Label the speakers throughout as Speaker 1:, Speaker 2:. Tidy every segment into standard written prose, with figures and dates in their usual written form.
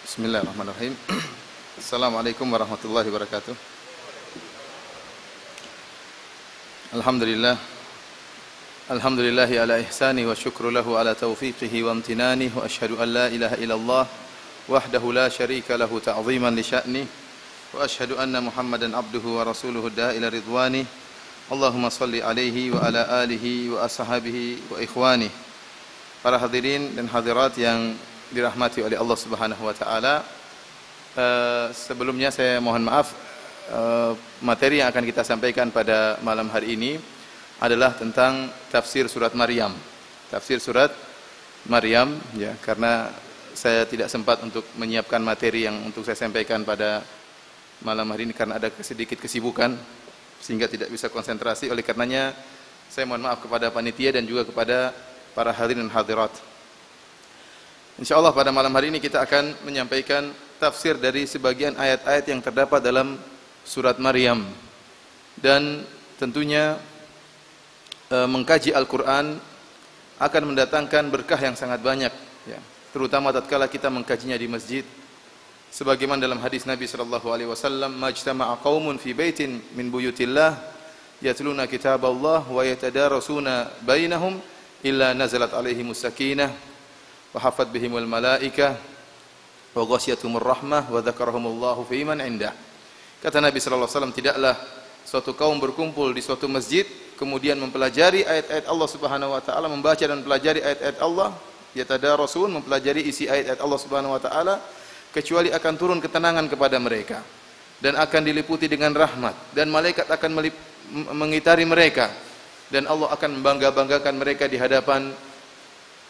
Speaker 1: Bismillahirrahmanirrahim. Assalamualaikum warahmatullahi wabarakatuh. Alhamdulillah. Alhamdulillahi ala ihsani wa syukru lahu ala taufiqihi wa amtinani wa ashhadu an la ilaha illallah wahdahu la syarika lahu ta'ziman li sya'ni wa ashhadu anna Muhammadan abduhu wa rasuluhu da'ila ridwani. Allahumma salli alaihi wa ala alihi wa ashabihi wa ikhwani. Para hadirin dan hadirat yang dirahmati oleh Allah Subhanahu wa taala. Sebelumnya saya mohon maaf, materi yang akan kita sampaikan pada malam hari ini adalah tentang tafsir surat Maryam. Tafsir surat Maryam ya, karena saya tidak sempat untuk menyiapkan materi yang untuk saya sampaikan pada malam hari ini karena ada sedikit kesibukan sehingga tidak bisa konsentrasi. Oleh karenanya saya mohon maaf kepada panitia dan juga kepada para hadirin dan hadirat. InsyaAllah pada malam hari ini kita akan menyampaikan tafsir dari sebagian ayat-ayat yang terdapat dalam surat Maryam. Dan tentunya mengkaji Al-Quran akan mendatangkan berkah yang sangat banyak ya. Terutama tatkala kita mengkajinya di masjid. Sebagaimana dalam hadis Nabi SAW, "Majtama'a qaumun fi baitin min buyutillah yatluna kitaballah wa yatadarasuna bainahum illa nazalat alaihimus sakinah wa hafat bihimul malaikah wa ghasyiyatuhumur rahmah wa dzakarahumullahu fi man indah." Kata Nabi sallallahu alaihi wasallam, tidaklah suatu kaum berkumpul di suatu masjid kemudian mempelajari ayat-ayat Allah Subhanahu wa taala, membaca dan mempelajari ayat-ayat Allah, yatadarasun, mempelajari isi ayat-ayat Allah Subhanahu wa taala, kecuali akan turun ketenangan kepada mereka dan akan diliputi dengan rahmat dan malaikat akan mengitari mereka dan Allah akan membangga-banggakan mereka di hadapan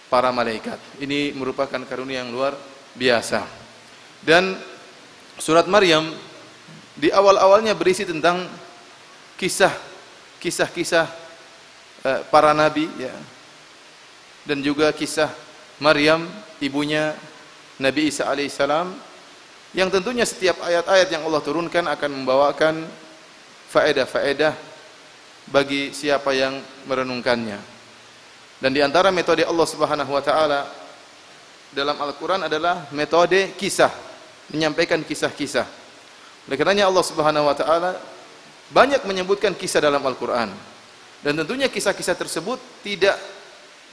Speaker 1: para malaikat. Ini merupakan karunia yang luar biasa. Dan surat Maryam di awal-awalnya berisi tentang kisah-kisah para nabi ya. Dan juga kisah Maryam, ibunya Nabi Isa alaihissalam, yang tentunya setiap ayat-ayat yang Allah turunkan akan membawakan faedah-faedah bagi siapa yang merenungkannya. Dan di antara metode Allah Subhanahu wa taala dalam Al-Qur'an adalah metode kisah, menyampaikan kisah-kisah. Oleh karenanya Allah Subhanahu wa taala banyak menyebutkan kisah dalam Al-Qur'an. Dan tentunya kisah-kisah tersebut tidak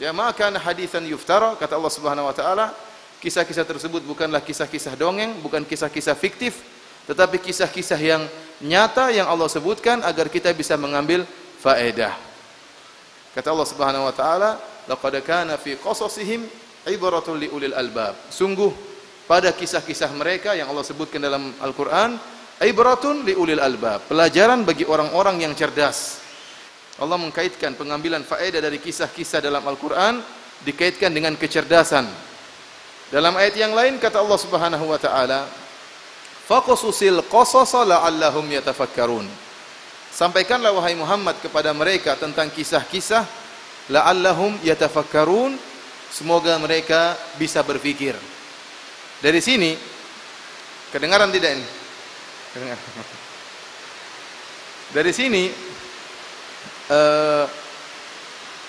Speaker 1: ya maka haditsan yuftara, kata Allah Subhanahu wa taala, kisah-kisah tersebut bukanlah kisah-kisah dongeng, bukan kisah-kisah fiktif, tetapi kisah-kisah yang nyata yang Allah sebutkan agar kita bisa mengambil faedah. Kata Allah Subhanahu wa taala, "Laqad kana fi qasasihim ibratun liulil albab." Sungguh pada kisah-kisah mereka yang Allah sebutkan dalam Al-Qur'an, ibratun liulil albab, pelajaran bagi orang-orang yang cerdas. Allah mengkaitkan pengambilan faedah dari kisah-kisah dalam Al-Qur'an dikaitkan dengan kecerdasan. Dalam ayat yang lain kata Allah Subhanahu wa taala, "Faqasusil qasasa la'allahum yatafakkarun." Sampaikanlah wahai Muhammad kepada mereka tentang kisah-kisah la'allahum yatafakkarun, semoga mereka bisa berpikir. Dari sini kedengaran tidak ini? Kedengaran. Dari sini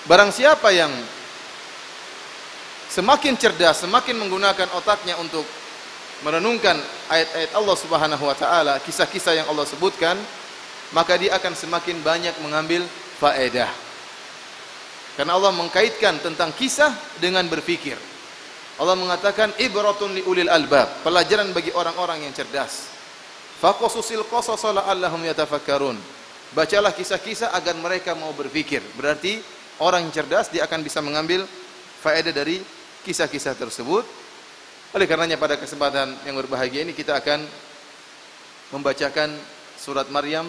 Speaker 1: barang siapa yang semakin cerdas, semakin menggunakan otaknya untuk merenungkan ayat-ayat Allah Subhanahu wa taala, kisah-kisah yang Allah sebutkan, maka dia akan semakin banyak mengambil faedah. Karena Allah mengkaitkan tentang kisah dengan berpikir. Allah mengatakan ibratun liulil albab, pelajaran bagi orang-orang yang cerdas. Faqasusil qasasa la'allahum yatafakkarun. Bacalah kisah-kisah agar mereka mau berpikir. Berarti orang yang cerdas dia akan bisa mengambil faedah dari kisah-kisah tersebut. Oleh karenanya pada kesempatan yang berbahagia ini kita akan membacakan surat Maryam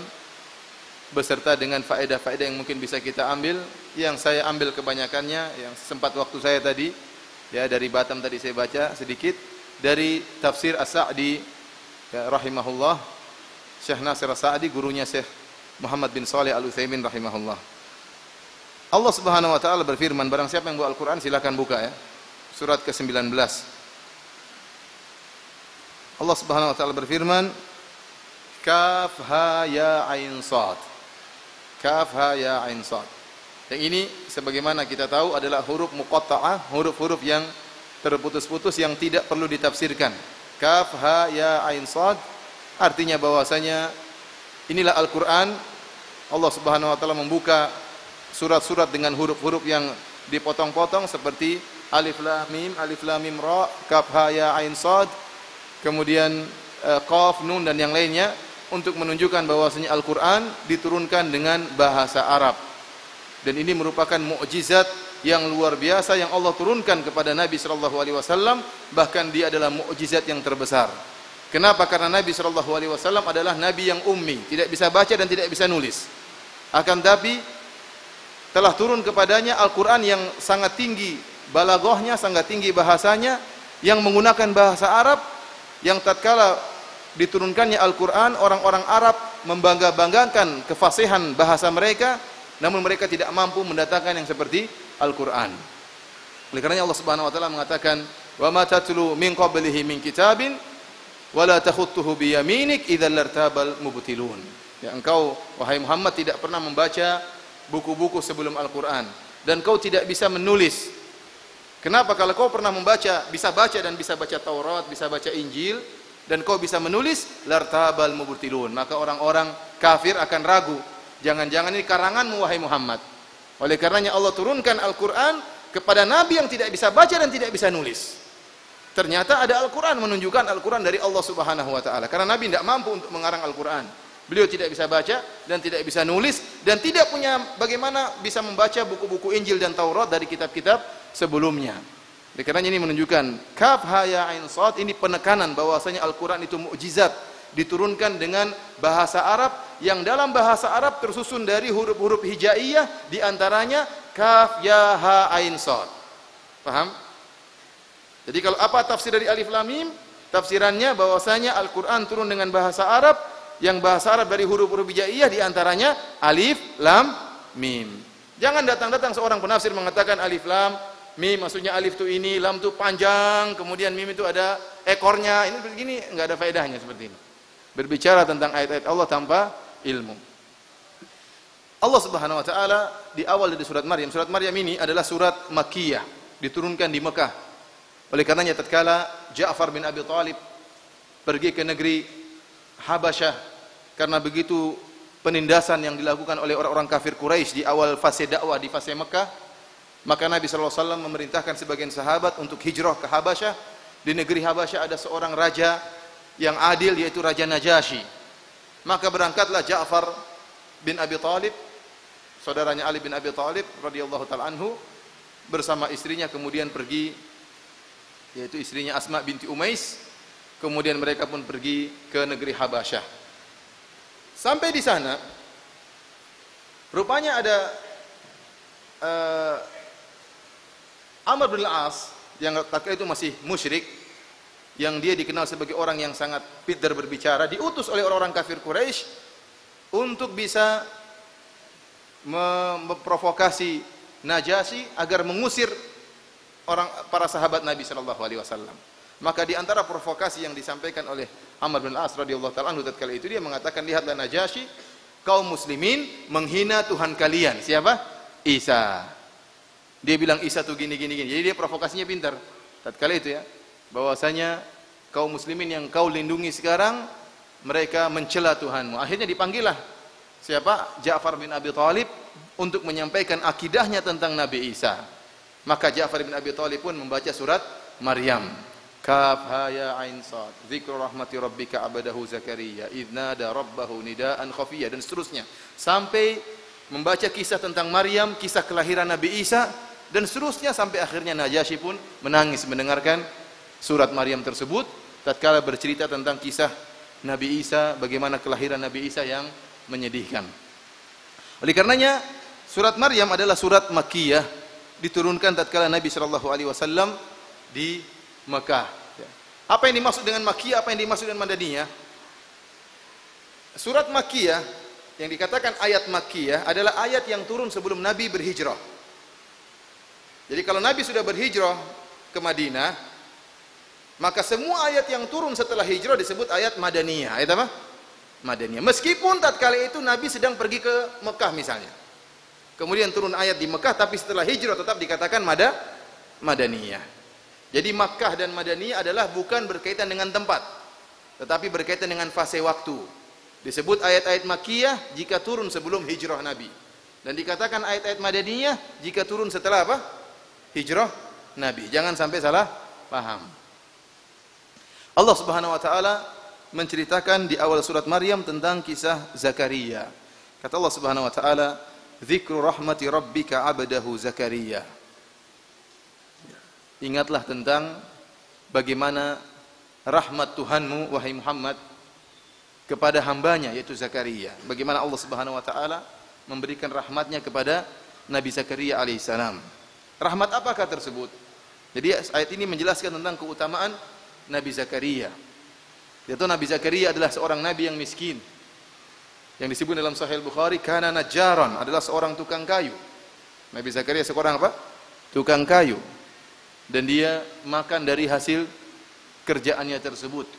Speaker 1: beserta dengan faedah-faedah yang mungkin bisa kita ambil. Yang saya ambil kebanyakannya yang sempat waktu saya tadi ya, dari Batam tadi saya baca sedikit dari tafsir As-Sa'di ya, rahimahullah, Syekh Nasir As-Sa'di, gurunya Syekh Muhammad bin Shalih Al-Utsaimin rahimahullah. Allah Subhanahu wa taala berfirman, barang siapa yang bawa Al-Qur'an silakan buka ya, surat ke-19. Allah Subhanahu wa taala berfirman, Kaf ha ya ain sad. Kaf ha ya ain sad. Yang ini sebagaimana kita tahu adalah huruf muqatta'ah, huruf-huruf yang terputus-putus yang tidak perlu ditafsirkan. Kaf ha ya ain sad, artinya bahwasanya inilah Al-Qur'an. Allah Subhanahu wa taala membuka surat-surat dengan huruf-huruf yang dipotong-potong seperti alif lam mim ra, kaf ha ya ain sad, kemudian qaf nun dan yang lainnya, untuk menunjukkan bahwasanya Al-Qur'an diturunkan dengan bahasa Arab. Dan ini merupakan mukjizat yang luar biasa yang Allah turunkan kepada Nabi sallallahu alaihi wasallam, bahkan dia adalah mukjizat yang terbesar. Kenapa? Karena Nabi sallallahu alaihi wasallam adalah nabi yang ummi, tidak bisa baca dan tidak bisa nulis. Akan tapi telah turun kepadanya Al-Qur'an yang sangat tinggi balaghahnya, sangat tinggi bahasanya, yang menggunakan bahasa Arab, yang tatkala diturunkannya Al-Qur'an, orang-orang Arab membangga-banggakan kefasihan bahasa mereka, namun mereka tidak mampu mendatangkan yang seperti Al-Qur'an. Oleh karenanya Allah Subhanahu wa taala mengatakan, "Wa ma tatlu min qablihi min kitabin wa la takhutuhu bi yaminik idzal lartabal mubtilun." Ya, engkau wahai Muhammad tidak pernah membaca buku-buku sebelum Al-Qur'an dan kau tidak bisa menulis. Kenapa? Kalau kau pernah membaca, bisa baca dan bisa baca Taurat, bisa baca Injil, dan kau bisa menulis, lartabal mubtilun, maka orang-orang kafir akan ragu. Jangan-jangan ini karanganmu wahai Muhammad. Oleh karenanya Allah turunkan Al-Qur'an kepada nabi yang tidak bisa baca dan tidak bisa nulis. Ternyata ada Al-Qur'an, menunjukkan Al-Qur'an dari Allah Subhanahu wa taala. Karena nabi tidak mampu untuk mengarang Al-Qur'an. Beliau tidak bisa baca dan tidak bisa nulis dan tidak punya bagaimana bisa membaca buku-buku Injil dan Taurat dari kitab-kitab sebelumnya. Oleh karenanya ini menunjukkan kaf ha ya ain sad, ini penekanan bahwasanya Al-Qur'an itu mukjizat, diturunkan dengan bahasa Arab, yang dalam bahasa Arab tersusun dari huruf-huruf hijaiyah, di antaranya kaf ya ha ain sad. Paham? Jadi kalau apa tafsir dari alif lam mim? Tafsirannya bahwasanya Al-Qur'an turun dengan bahasa Arab, yang bahasa Arab dari huruf-huruf hijaiyah di antaranya alif lam mim. Jangan datang-datang seorang penafsir mengatakan alif lam mim maksudnya alif itu ini, lam itu panjang, kemudian mim itu ada ekornya. Ini begini enggak ada faedahnya seperti ini. Berbicara tentang ayat-ayat Allah tanpa ilmu. Allah Subhanahu wa taala di awal dari surat Maryam ini adalah surat Makkiyah, diturunkan di Mekah. Oleh karenanya tatkala Ja'far bin Abi Thalib pergi ke negeri Habasyah karena begitu penindasan yang dilakukan oleh orang-orang kafir Quraisy di awal fase dakwah di fase Mekah, maka Nabi sallallahu alaihi wasallam memerintahkan sebagian sahabat untuk hijrah ke Habasyah. Di negeri Habasyah ada seorang raja yang adil, yaitu Raja Najasyi. Maka berangkatlah Ja'far bin Abi Thalib, saudaranya Ali bin Abi Thalib radhiyallahu taala anhu, bersama istrinya kemudian pergi, yaitu istrinya Asma binti Umais. Kemudian mereka pun pergi ke negeri Habasyah. Sampai di sana, rupanya ada Amr bin Al-As yang tatkala itu masih musyrik, yang dia dikenal sebagai orang yang sangat pintar berbicara, diutus oleh orang-orang kafir Quraisy untuk bisa memprovokasi Najasyi agar mengusir para sahabat Nabi sallallahu alaihi wasallam. Maka di antara provokasi yang disampaikan oleh Amr bin Al-As radhiyallahu taala anhu tatkala itu, dia mengatakan, lihatlah Najasyi, kaum muslimin menghina Tuhan kalian. Siapa? Isa. Dia bilang Isa tuh gini. Jadi dia provokasinya pintar. Tatkala itu ya, bahwasanya kaum muslimin yang kau lindungi sekarang, mereka mencela Tuhanmu. Akhirnya dipanggillah siapa? Ja'far bin Abi Thalib untuk menyampaikan akidahnya tentang Nabi Isa. Maka Ja'far bin Abi Thalib pun membaca surat Maryam. Kaf ha ya ain sad, dzikru rahmati rabbika abadahu Zakaria idz nada rabbahu nidaan khafiyya, dan seterusnya sampai membaca kisah tentang Maryam, kisah kelahiran Nabi Isa, dan seterusnya sampai akhirnya Najasyi pun menangis mendengarkan surat Maryam tersebut tatkala bercerita tentang kisah Nabi Isa, bagaimana kelahiran Nabi Isa yang menyedihkan. Oleh karenanya surat Maryam adalah surat Makkiyah, diturunkan tatkala Nabi sallallahu alaihi wasallam di Mekah. Apa yang dimaksud dengan Makkiyah, apa yang dimaksud dengan Madaniyah? Surat Makkiyah yang dikatakan ayat Makkiyah adalah ayat yang turun sebelum Nabi berhijrah. Jadi kalau Nabi sudah berhijrah ke Madinah, maka semua ayat yang turun setelah hijrah disebut ayat Madaniyah. Ayat apa? Madaniyah. Meskipun tatkala itu Nabi sedang pergi ke Mekah misalnya, kemudian turun ayat di Mekah, tapi setelah hijrah tetap dikatakan Madaniyah. Jadi Makkah dan Madaniyah adalah bukan berkaitan dengan tempat, tetapi berkaitan dengan fase waktu. Disebut ayat-ayat Makkiyah jika turun sebelum hijrah Nabi. Dan dikatakan ayat-ayat Madaniyah jika turun setelah apa? Hijrah Nabi. Jangan sampai salah paham. Allah Subhanahu wa taala menceritakan di awal surat Maryam tentang kisah Zakaria. Kata Allah Subhanahu wa taala, "Dzikru rahmati rabbika 'abdahu Zakaria." Ingatlah tentang bagaimana rahmat Tuhanmu wahai Muhammad kepada hambanya yaitu Zakaria. Bagaimana Allah Subhanahu wa taala memberikan rahmatnya kepada Nabi Zakaria alaihissalam. Rahmat apakah tersebut? Jadi ayat ini menjelaskan tentang keutamaan Nabi Zakaria. Yaitu Nabi Zakaria adalah seorang nabi yang miskin. Yang disebut dalam Sahih Bukhari kana najjaran, adalah seorang tukang kayu. Nabi Zakaria seorang apa? Tukang kayu. Dan dia makan dari hasil kerjaannya tersebut.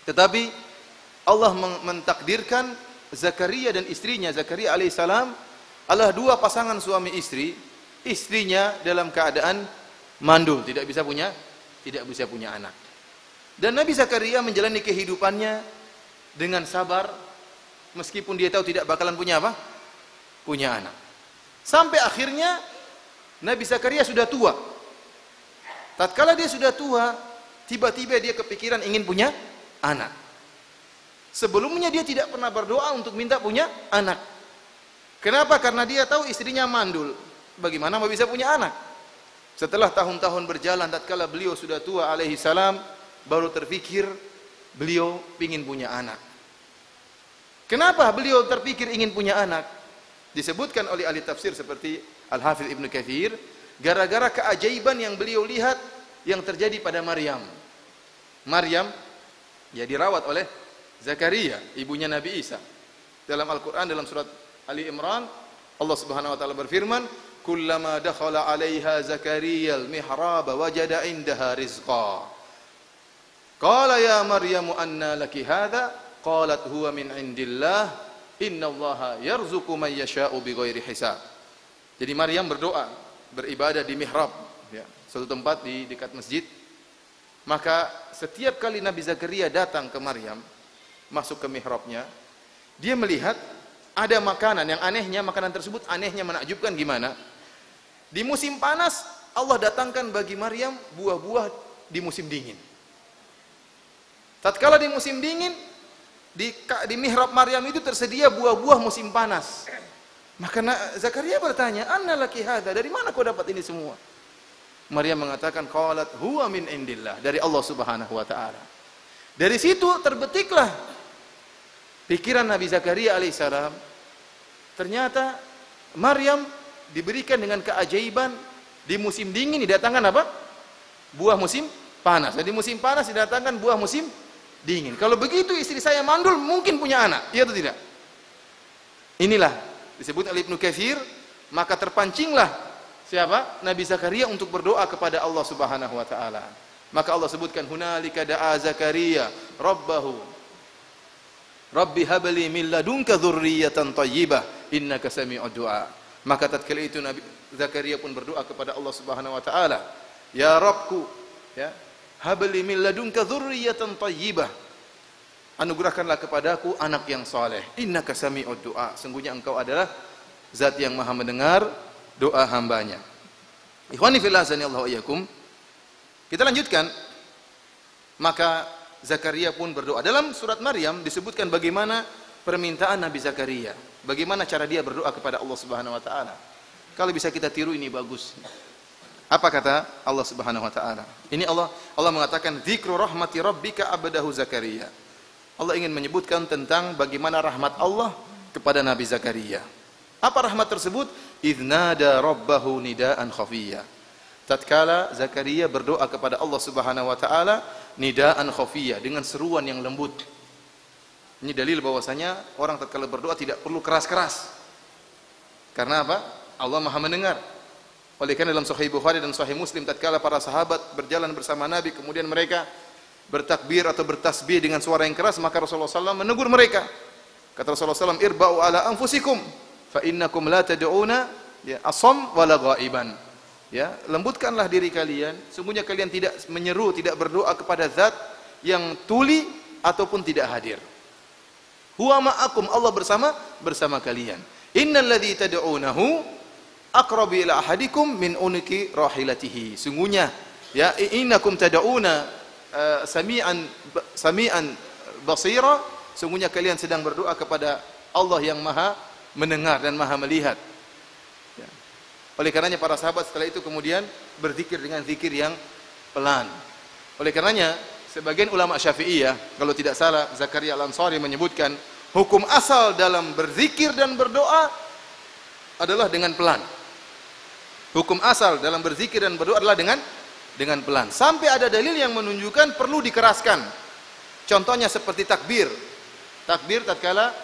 Speaker 1: Tetapi Allah mentakdirkan Zakaria dan istrinya, Zakaria alaihissalam adalah dua pasangan suami istri. Istrinya dalam keadaan mandul, tidak bisa punya anak. Dan Nabi Zakaria menjalani kehidupannya dengan sabar, meskipun dia tahu tidak bakalan punya apa? Punya anak. Sampai akhirnya Nabi Zakaria sudah tua. Tatkala dia sudah tua, tiba-tiba dia kepikiran ingin punya anak. Sebelumnya dia tidak pernah berdoa untuk minta punya anak. Kenapa? Karena dia tahu istrinya mandul. Bagaimana mau bisa punya anak? Setelah tahun-tahun berjalan, tatkala beliau sudah tua alaihi salam, baru terpikir beliau ingin punya anak. Kenapa beliau terpikir ingin punya anak? Disebutkan oleh ahli tafsir seperti Al-Hafidz Ibnu Katsir, gara-gara keajaiban yang beliau lihat yang terjadi pada Maryam. Maryam ya dirawat oleh Zakaria, ibunya Nabi Isa. Dalam Al-Qur'an dalam surat Ali Imran, Allah Subhanahu wa taala berfirman, "Kullama dakhala 'alaiha Zakaria al-mihrab wajada 'indaha rizqa. Qala ya Maryamu anna laki hadha? Qalat huwa min 'indillah. Innallaha yarzuqu man yasha'u bighairi hisab." Jadi Maryam berdoa, beribadah di mihrab, ya, suatu tempat di dekat masjid. Maka setiap kali Nabi Zakaria datang ke Maryam, masuk ke mihrabnya, dia melihat ada makanan yang anehnya, makanan tersebut anehnya menakjubkan gimana? Di musim panas Allah datangkan bagi Maryam buah-buah di musim dingin. Tatkala di musim dingin di mihrab Maryam itu tersedia buah-buah musim panas. Maka Zakaria bertanya, "Anna laki hadza? Dari mana kau dapat ini semua?" Maryam mengatakan, "Qalat huwa min indillah." Dari Allah Subhanahu wa taala. Dari situ terbetiklah pikiran Nabi Zakaria alaihissalam. Ternyata Maryam diberikan dengan keajaiban di musim dingin didatangkan apa? Buah musim panas. Dan di musim panas didatangkan buah musim dingin. Kalau begitu istri saya mandul mungkin punya anak, iya atau tidak? Inilah disebut oleh Ibnu Katsir, maka terpancinglah siapa? Nabi Zakaria untuk berdoa kepada Allah Subhanahu wa taala. Maka Allah sebutkan hunalika da'a Zakaria rabbahu Rabbi habli min ladunka dzurriyyatan thayyibah innaka sami'ud du'a. Maka tatkala itu Nabi Zakaria pun berdoa kepada Allah Subhanahu wa taala, "Ya Rabbku, ya, habli min ladunka dzurriyyatan thayyibah." Anugerahkanlah kepadaku anak yang saleh. Innaka sami'ud du'a. Sungguhnya engkau adalah zat yang maha mendengar doa hambanya. Ikhwani fillah azanillahu wa iyyakum. Kita lanjutkan. Maka Zakaria pun berdoa. Dalam surat Maryam disebutkan bagaimana permintaan Nabi Zakaria. Bagaimana cara dia berdoa kepada Allah Subhanahu wa taala. Kalau bisa kita tiru ini bagus. Apa kata Allah Subhanahu wa taala? Ini Allah mengatakan dzikru rahmati rabbika abdahu Zakaria. Allah ingin menyebutkan tentang bagaimana rahmat Allah kepada Nabi Zakaria. Apa rahmat tersebut? Idznada rabbahu nidaan khafiyya. Tatkala Zakaria berdoa kepada Allah Subhanahu wa taala nidaan khafiyya, dengan seruan yang lembut. Ini dalil bahwasanya orang tatkala berdoa tidak perlu keras-keras. Karena apa? Allah Maha mendengar. Oleh karena dalam Sahih Bukhari dan Sahih Muslim tatkala para sahabat berjalan bersama Nabi kemudian mereka bertakbir atau bertasbih dengan suara yang keras, maka Rasulullah SAW menegur mereka. Kata Rasulullah SAW, "Irba'u ala anfusikum fa innakum la tad'una asam wala ghaiban." Ya, lembutkanlah diri kalian. Sungguhnya kalian tidak menyeru, tidak berdoa kepada zat yang tuli ataupun tidak hadir. Huwa ma'akum, Allah bersama kalian. Innalladzi tad'unahu aqrabu ila ahadikum min unki rahilatihi. Sungguhnya ya innakum tad'una sami'an basira. Sungguhnya kalian sedang berdoa kepada Allah yang Maha mendengar dan Maha melihat. Ya. Oleh karenanya para sahabat setelah itu kemudian berzikir dengan zikir yang pelan. Oleh karenanya sebagian ulama Syafi'iyah, kalau tidak salah Zakaria Al-Ansari menyebutkan hukum asal dalam berzikir dan berdoa adalah dengan pelan. Hukum asal dalam berzikir dan berdoa adalah dengan pelan. Sampai ada dalil yang menunjukkan perlu dikeraskan. Contohnya seperti takbir. Takbir tatkala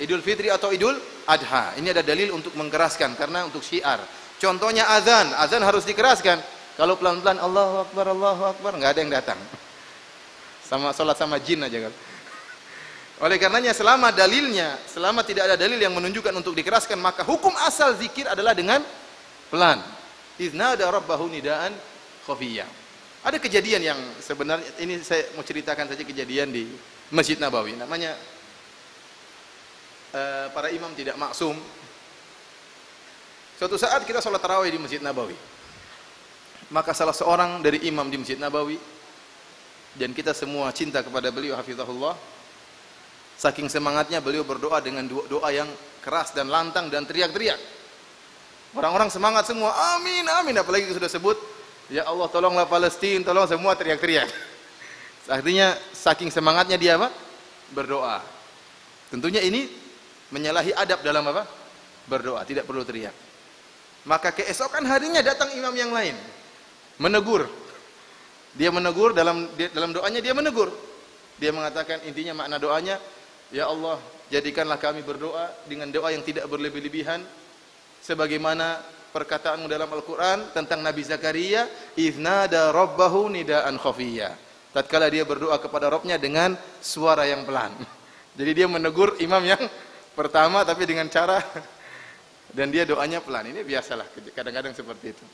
Speaker 1: Idul Fitri atau Idul Adha. Ini ada dalil untuk mengkeraskan karena untuk syiar. Contohnya azan. Azan harus dikeraskan. Kalau pelan-pelan Allahu Akbar, enggak ada yang datang. Sama salat sama jin aja kan. Oleh karenanya selama tidak ada dalil yang menunjukkan untuk dikeraskan, maka hukum asal zikir adalah dengan pelan. Iznada rabbahu nidaan khafiyya. Ada kejadian yang sebenarnya ini saya mau ceritakan saja kejadian di Masjid Nabawi. Namanya para imam tidak maksum. Suatu saat kita sholat tarawih di Masjid Nabawi. Maka salah seorang dari imam di Masjid Nabawi, dan kita semua cinta kepada beliau hafizahullah, saking semangatnya beliau berdoa dengan doa yang keras dan lantang dan teriak-teriak. Orang-orang semangat semua, amin, amin. Apalagi sudah sebut, ya Allah tolonglah Palestina, tolong, semua teriak-teriak. Artinya saking semangatnya dia apa? Berdoa. Tentunya ini menyalahi adab dalam apa? Berdoa, tidak perlu teriak. Maka keesokan harinya datang imam yang lain, menegur. Dia menegur dalam doanya, dia menegur. Dia mengatakan intinya makna doanya, ya Allah jadikanlah kami berdoa dengan doa yang tidak berlebih-lebihan, sebagaimana perkataanmu dalam Al-Quran tentang Nabi Zakaria, iznada rabbahu nidaan khafiyya. Tatkala dia berdoa kepada Rabbnya dengan suara yang pelan. Jadi dia menegur imam yang pertama tapi dengan cara, dan dia doanya pelan. Ini biasalah kadang-kadang seperti itu.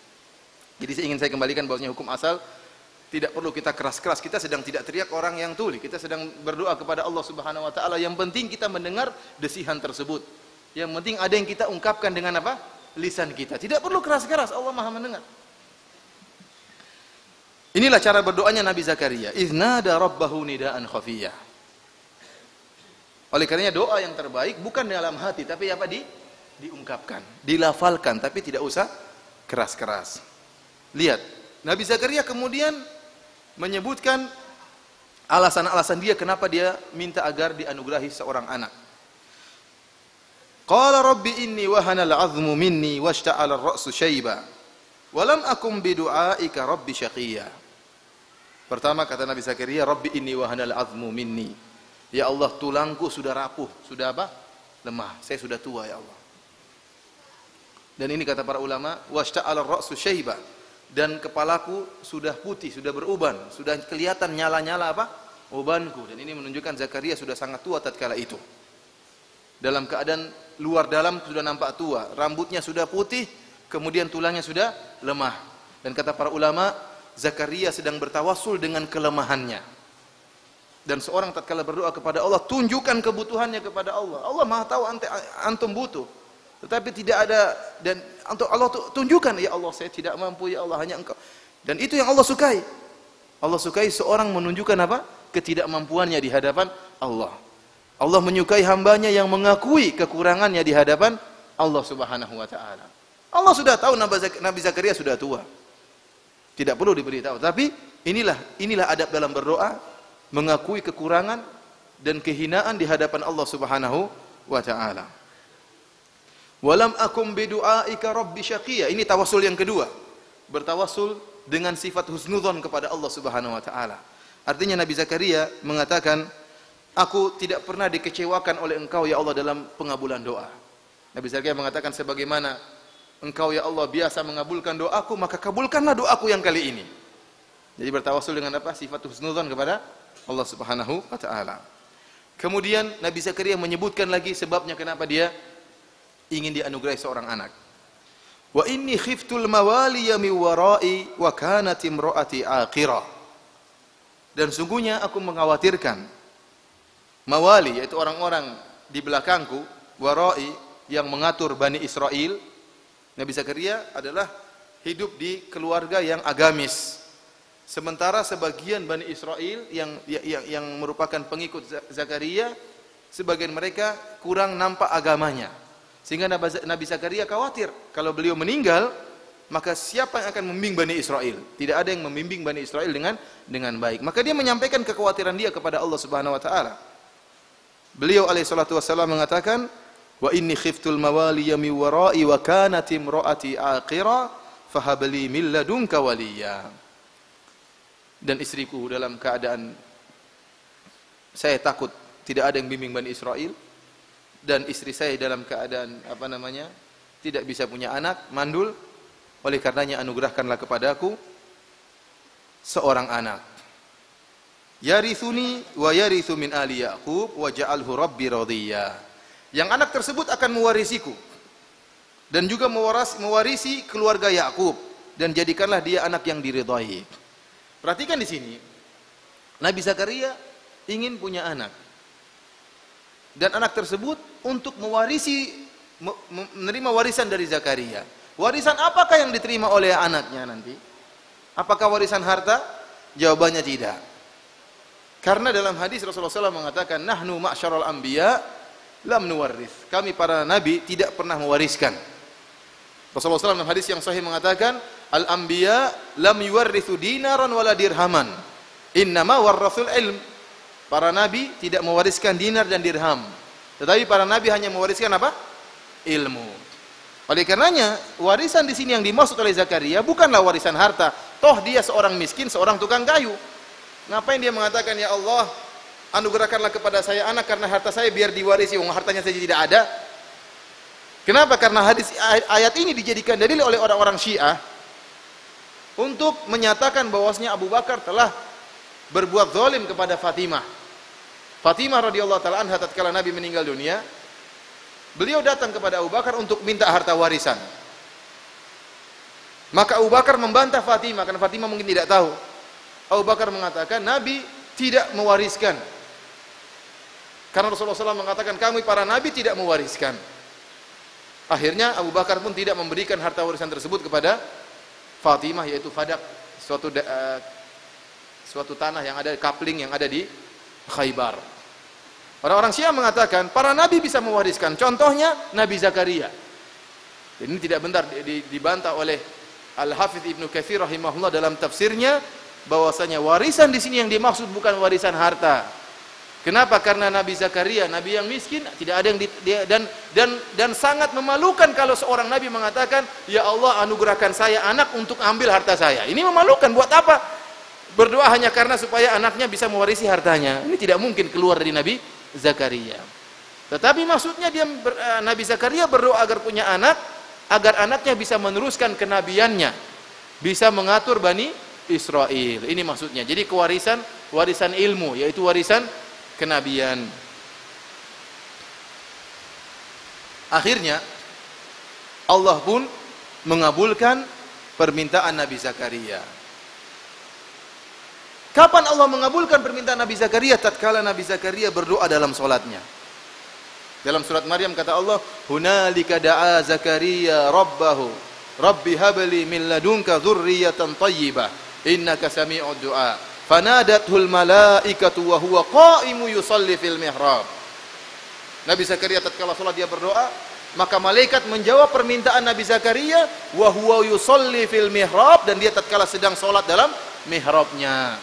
Speaker 1: Jadi ingin saya kembalikan bahwasanya hukum asal tidak perlu kita keras-keras. Kita sedang tidak teriak orang yang tuli. Kita sedang berdoa kepada Allah Subhanahu wa taala. Yang penting kita mendengar desihan tersebut. Yang penting ada yang kita ungkapkan dengan apa? Lisan kita. Tidak perlu keras-keras, Allah Maha mendengar. Inilah cara berdoanya Nabi Zakaria. Iznada rabbahu nidaan khafiyya. Oleh karenanya doa yang terbaik bukan dalam hati, tapi apa? Diungkapkan, dilafalkan, tapi tidak usah keras-keras. Lihat, Nabi Zakaria kemudian menyebutkan alasan-alasan dia kenapa dia minta agar dianugerahi seorang anak. Qala rabbi inni wahana al-'azmu minni washta'ala ar-ra'su shayba wa lam akum bidu'aika rabbi syaqiyya. Pertama kata Nabi Zakaria, rabbi inni wahana al-'azmu minni. Ya Allah, tulangku sudah rapuh, sudah apa? Lemah. Saya sudah tua ya Allah. Dan ini kata para ulama, washta'ala ar-ra'su shayba. Dan kepalaku sudah putih, sudah beruban, sudah kelihatan nyala-nyala apa? Ubanku. Dan ini menunjukkan Zakaria sudah sangat tua tatkala itu. Dalam keadaan luar dalam sudah nampak tua, rambutnya sudah putih, kemudian tulangnya sudah lemah. Dan kata para ulama, Zakaria sedang bertawassul dengan kelemahannya. Dan seorang tatkala berdoa kepada Allah, tunjukkan kebutuhannya kepada Allah. Allah Maha tahu antum butuh. Tetapi tidak ada, dan untuk Allah tunjukkan, ya Allah saya tidak mampu, ya Allah hanya Engkau. Dan itu yang Allah sukai. Allah sukai seorang menunjukkan apa? Ketidakmampuannya di hadapan Allah. Allah menyukai hambanya yang mengakui kekurangannya di hadapan Allah Subhanahu wa taala. Allah sudah tahu Nabi Zakaria sudah tua. Tidak perlu diberitahu, tapi inilah adab dalam berdoa, mengakui kekurangan dan kehinaan di hadapan Allah Subhanahu wa taala. Walam akum bidu'aika rabbi syaqiyya. Ini tawassul yang kedua. Bertawassul dengan sifat husnudzon kepada Allah Subhanahu wa taala. Artinya Nabi Zakaria mengatakan, aku tidak pernah dikecewakan oleh Engkau ya Allah dalam pengabulan doa. Nabi Zakaria mengatakan, sebagaimana Engkau ya Allah biasa mengabulkan doaku, maka kabulkanlah doaku yang kali ini. Jadi bertawassul dengan apa? Sifat husnudzon kepada Allah Subhanahu wa taala. Kemudian Nabi Zakaria menyebutkan lagi sebabnya kenapa dia ingin dianugerahi seorang anak. Wa inni khiftul mawaliya min wara'i wa kanat imraati aqira. Dan sungguhnya aku mengkhawatirkan mawali, yaitu orang-orang di belakangku, wara'i, yang mengatur Bani Israel. Nabi Zakaria adalah hidup di keluarga yang agamis. Sementara sebagian Bani Israel yang merupakan pengikut Zakaria, sebagian mereka kurang nampak agamanya. Sehingga Nabi Zakaria khawatir kalau beliau meninggal, maka siapa yang akan membimbing Bani Israel? Tidak ada yang membimbing Bani Israel dengan baik. Maka dia menyampaikan kekhawatiran dia kepada Allah Subhanahu wa taala. Beliau alaihi salatu wasallam mengatakan, "Wa inni khiftul mawaliya min wara'i wa kanat imraati aqira fahab li min ladunka waliya." Dan istriku dalam keadaan saya takut tidak ada yang bimbing Bani Israel, dan istri saya dalam keadaan tidak bisa punya anak, mandul. Oleh karenanya anugerahkanlah kepadaku seorang anak. Yarithuni wa yarithu min ali Yaqub wa ja'alhu rabbi radiyya. Yang anak tersebut akan mewarisiku dan juga mewarisi keluarga Yakub, dan jadikanlah dia anak yang diridhai. Perhatikan di sini, Nabi Zakaria ingin punya anak, dan anak tersebut untuk menerima warisan dari Zakaria. Warisan apakah yang diterima oleh anaknya nanti? Apakah warisan harta? Jawabannya tidak. Karena dalam hadis Rasulullah SAW mengatakan, nahnu ma'syaral anbiya lam nuwarrith. Kami para nabi tidak pernah mewariskan. Rasulullah SAW dalam hadis yang sahih mengatakan, al-anbiya lam yuwarrithu dinaran wala dirhaman. Innama warrathul ilm. Para nabi tidak mewariskan dinar dan dirham. Tetapi para nabi hanya mewariskan apa? Ilmu. Oleh karenanya, warisan di sini yang dimaksud oleh Zakaria bukanlah warisan harta. Toh dia seorang miskin, seorang tukang kayu. Ngapain dia mengatakan, ya Allah, anugerahkanlah kepada saya anak karena harta saya biar diwarisi, wong hartanya saja tidak ada. Kenapa? Karena ayat ini dijadikan dalil oleh orang-orang Syiah untuk menyatakan bahwasanya Abu Bakar telah berbuat zalim kepada Fatimah. Fatimah radhiyallahu taala anha tatkala Nabi meninggal dunia, beliau datang kepada Abu Bakar untuk minta harta warisan. Maka Abu Bakar membantah Fatimah karena Fatimah mungkin tidak tahu. Abu Bakar mengatakan Nabi tidak mewariskan. Karena Rasulullah SAW mengatakan kami para nabi tidak mewariskan. Akhirnya Abu Bakar pun tidak memberikan harta warisan tersebut kepada Fatimah, yaitu Fadak, suatu tanah yang ada, kapling yang ada di Khaybar. Orang-orang Syiah mengatakan para nabi bisa mewariskan. Contohnya Nabi Zakaria. Ini tidak benar, dibantah oleh Al-Hafidz Ibnu Katsir rahimahullah dalam tafsirnya, bahwasanya warisan di sini yang dimaksud bukan warisan harta. Kenapa? Karena Nabi Zakaria, nabi yang miskin, tidak ada yang dan sangat memalukan kalau seorang nabi mengatakan, "Ya Allah, anugerahkan saya anak untuk ambil harta saya." Ini memalukan. Buat apa? Berdoa hanya karena supaya anaknya bisa mewarisi hartanya. Ini tidak mungkin keluar dari Nabi Zakaria. Tetapi maksudnya Nabi Zakaria berdoa agar punya anak, agar anaknya bisa meneruskan kenabiannya, bisa mengatur Bani Israel. Ini maksudnya. Jadi warisan ilmu, yaitu warisan kenabian. Akhirnya Allah pun mengabulkan permintaan Nabi Zakaria. Kapan Allah mengabulkan permintaan Nabi Zakaria? Tatkala Nabi Zakaria berdoa dalam salatnya. Dalam surat Maryam kata Allah, "Hunalika da'a Zakaria rabbahu, Rabbi habli min ladunka dzurriyyatan thayyibah, innaka sami'ud du'a." Fanadathul malaikatu wa huwa qa'imu yusalli fil mihrab. Nabi Zakaria tatkala salat dia berdoa, maka malaikat menjawab permintaan Nabi Zakaria wa huwa yusalli fil mihrab, dan dia tatkala sedang salat dalam mihrabnya.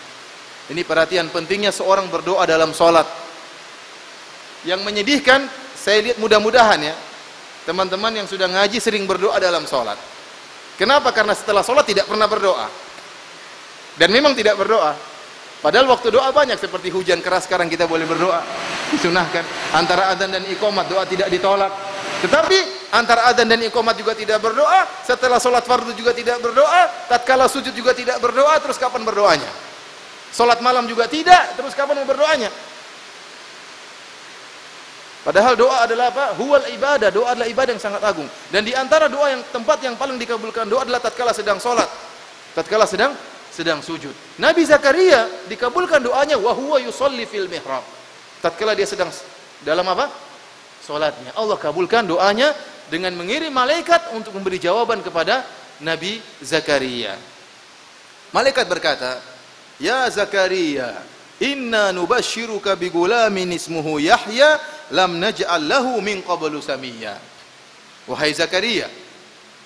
Speaker 1: Ini perhatian pentingnya seorang berdoa dalam salat. Yang menyedihkan, saya lihat mudah-mudahan ya, teman-teman yang sudah ngaji sering berdoa dalam salat. Kenapa? Karena setelah salat tidak pernah berdoa. Dan memang tidak berdoa. Padahal waktu doa banyak, seperti hujan keras sekarang kita boleh berdoa, disunahkan. Antara adzan dan iqamat doa tidak ditolak. Tetapi antara adzan dan iqamat juga tidak berdoa, setelah sholat fardu juga tidak berdoa, tatkala sujud juga tidak berdoa, terus kapan berdoanya? Sholat malam juga tidak, terus kapan mau berdoanya? Padahal doa adalah apa? Huwal ibadah. Doa adalah ibadah yang sangat agung. Dan di antara doa yang tempat yang paling dikabulkan doa adalah tatkala sedang salat. Tatkala sedang sujud. Nabi Zakaria dikabulkan doanya wa huwa yusolli fil mihrab. Tatkala dia sedang dalam apa? Salatnya. Allah kabulkan doanya dengan mengirim malaikat untuk memberi jawaban kepada Nabi Zakaria. Malaikat berkata, "Ya Zakaria, inna nubashiruka bigulamin ismuhu Yahya lam naj'al lahu min qablu samiyya." Wahai Zakaria,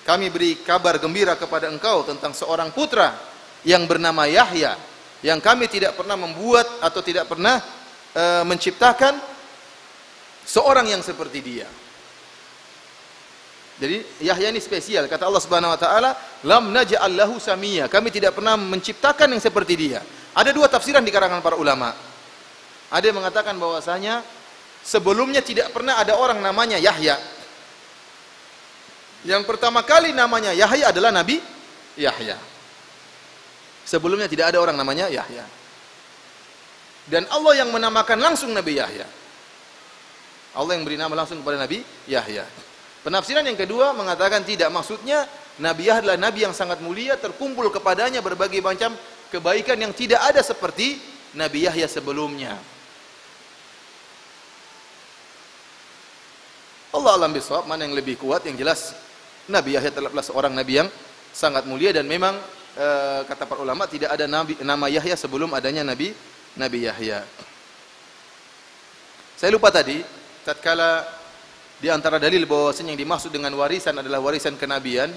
Speaker 1: kami beri kabar gembira kepada engkau tentang seorang putra yang bernama Yahya, yang kami tidak pernah membuat atau tidak pernah menciptakan seorang yang seperti dia. Jadi Yahya ini spesial. Kata Allah Subhanahu wa taala, "Lam naj'al lahu samiyya." Kami tidak pernah menciptakan yang seperti dia. Ada dua tafsiran di kalangan para ulama. Ada yang mengatakan bahwasanya sebelumnya tidak pernah ada orang namanya Yahya. Yang pertama kali namanya Yahya adalah Nabi Yahya. Sebelumnya tidak ada orang namanya Yahya. Dan Allah yang menamakan langsung Nabi Yahya. Allah yang beri nama langsung kepada Nabi Yahya. Penafsiran yang kedua mengatakan tidak, maksudnya Nabi Yahya adalah Nabi yang sangat mulia, terkumpul kepadanya berbagai macam kebaikan yang tidak ada seperti Nabi Yahya sebelumnya. Allah alam bisawab, mana yang lebih kuat. Yang jelas Nabi Yahya adalah seorang Nabi yang sangat mulia, dan memang kata para ulama tidak ada nama Yahya sebelum adanya Nabi Yahya. Saya lupa tadi, tatkala di antara dalil bahwasanya yang dimaksud dengan warisan adalah warisan kenabian,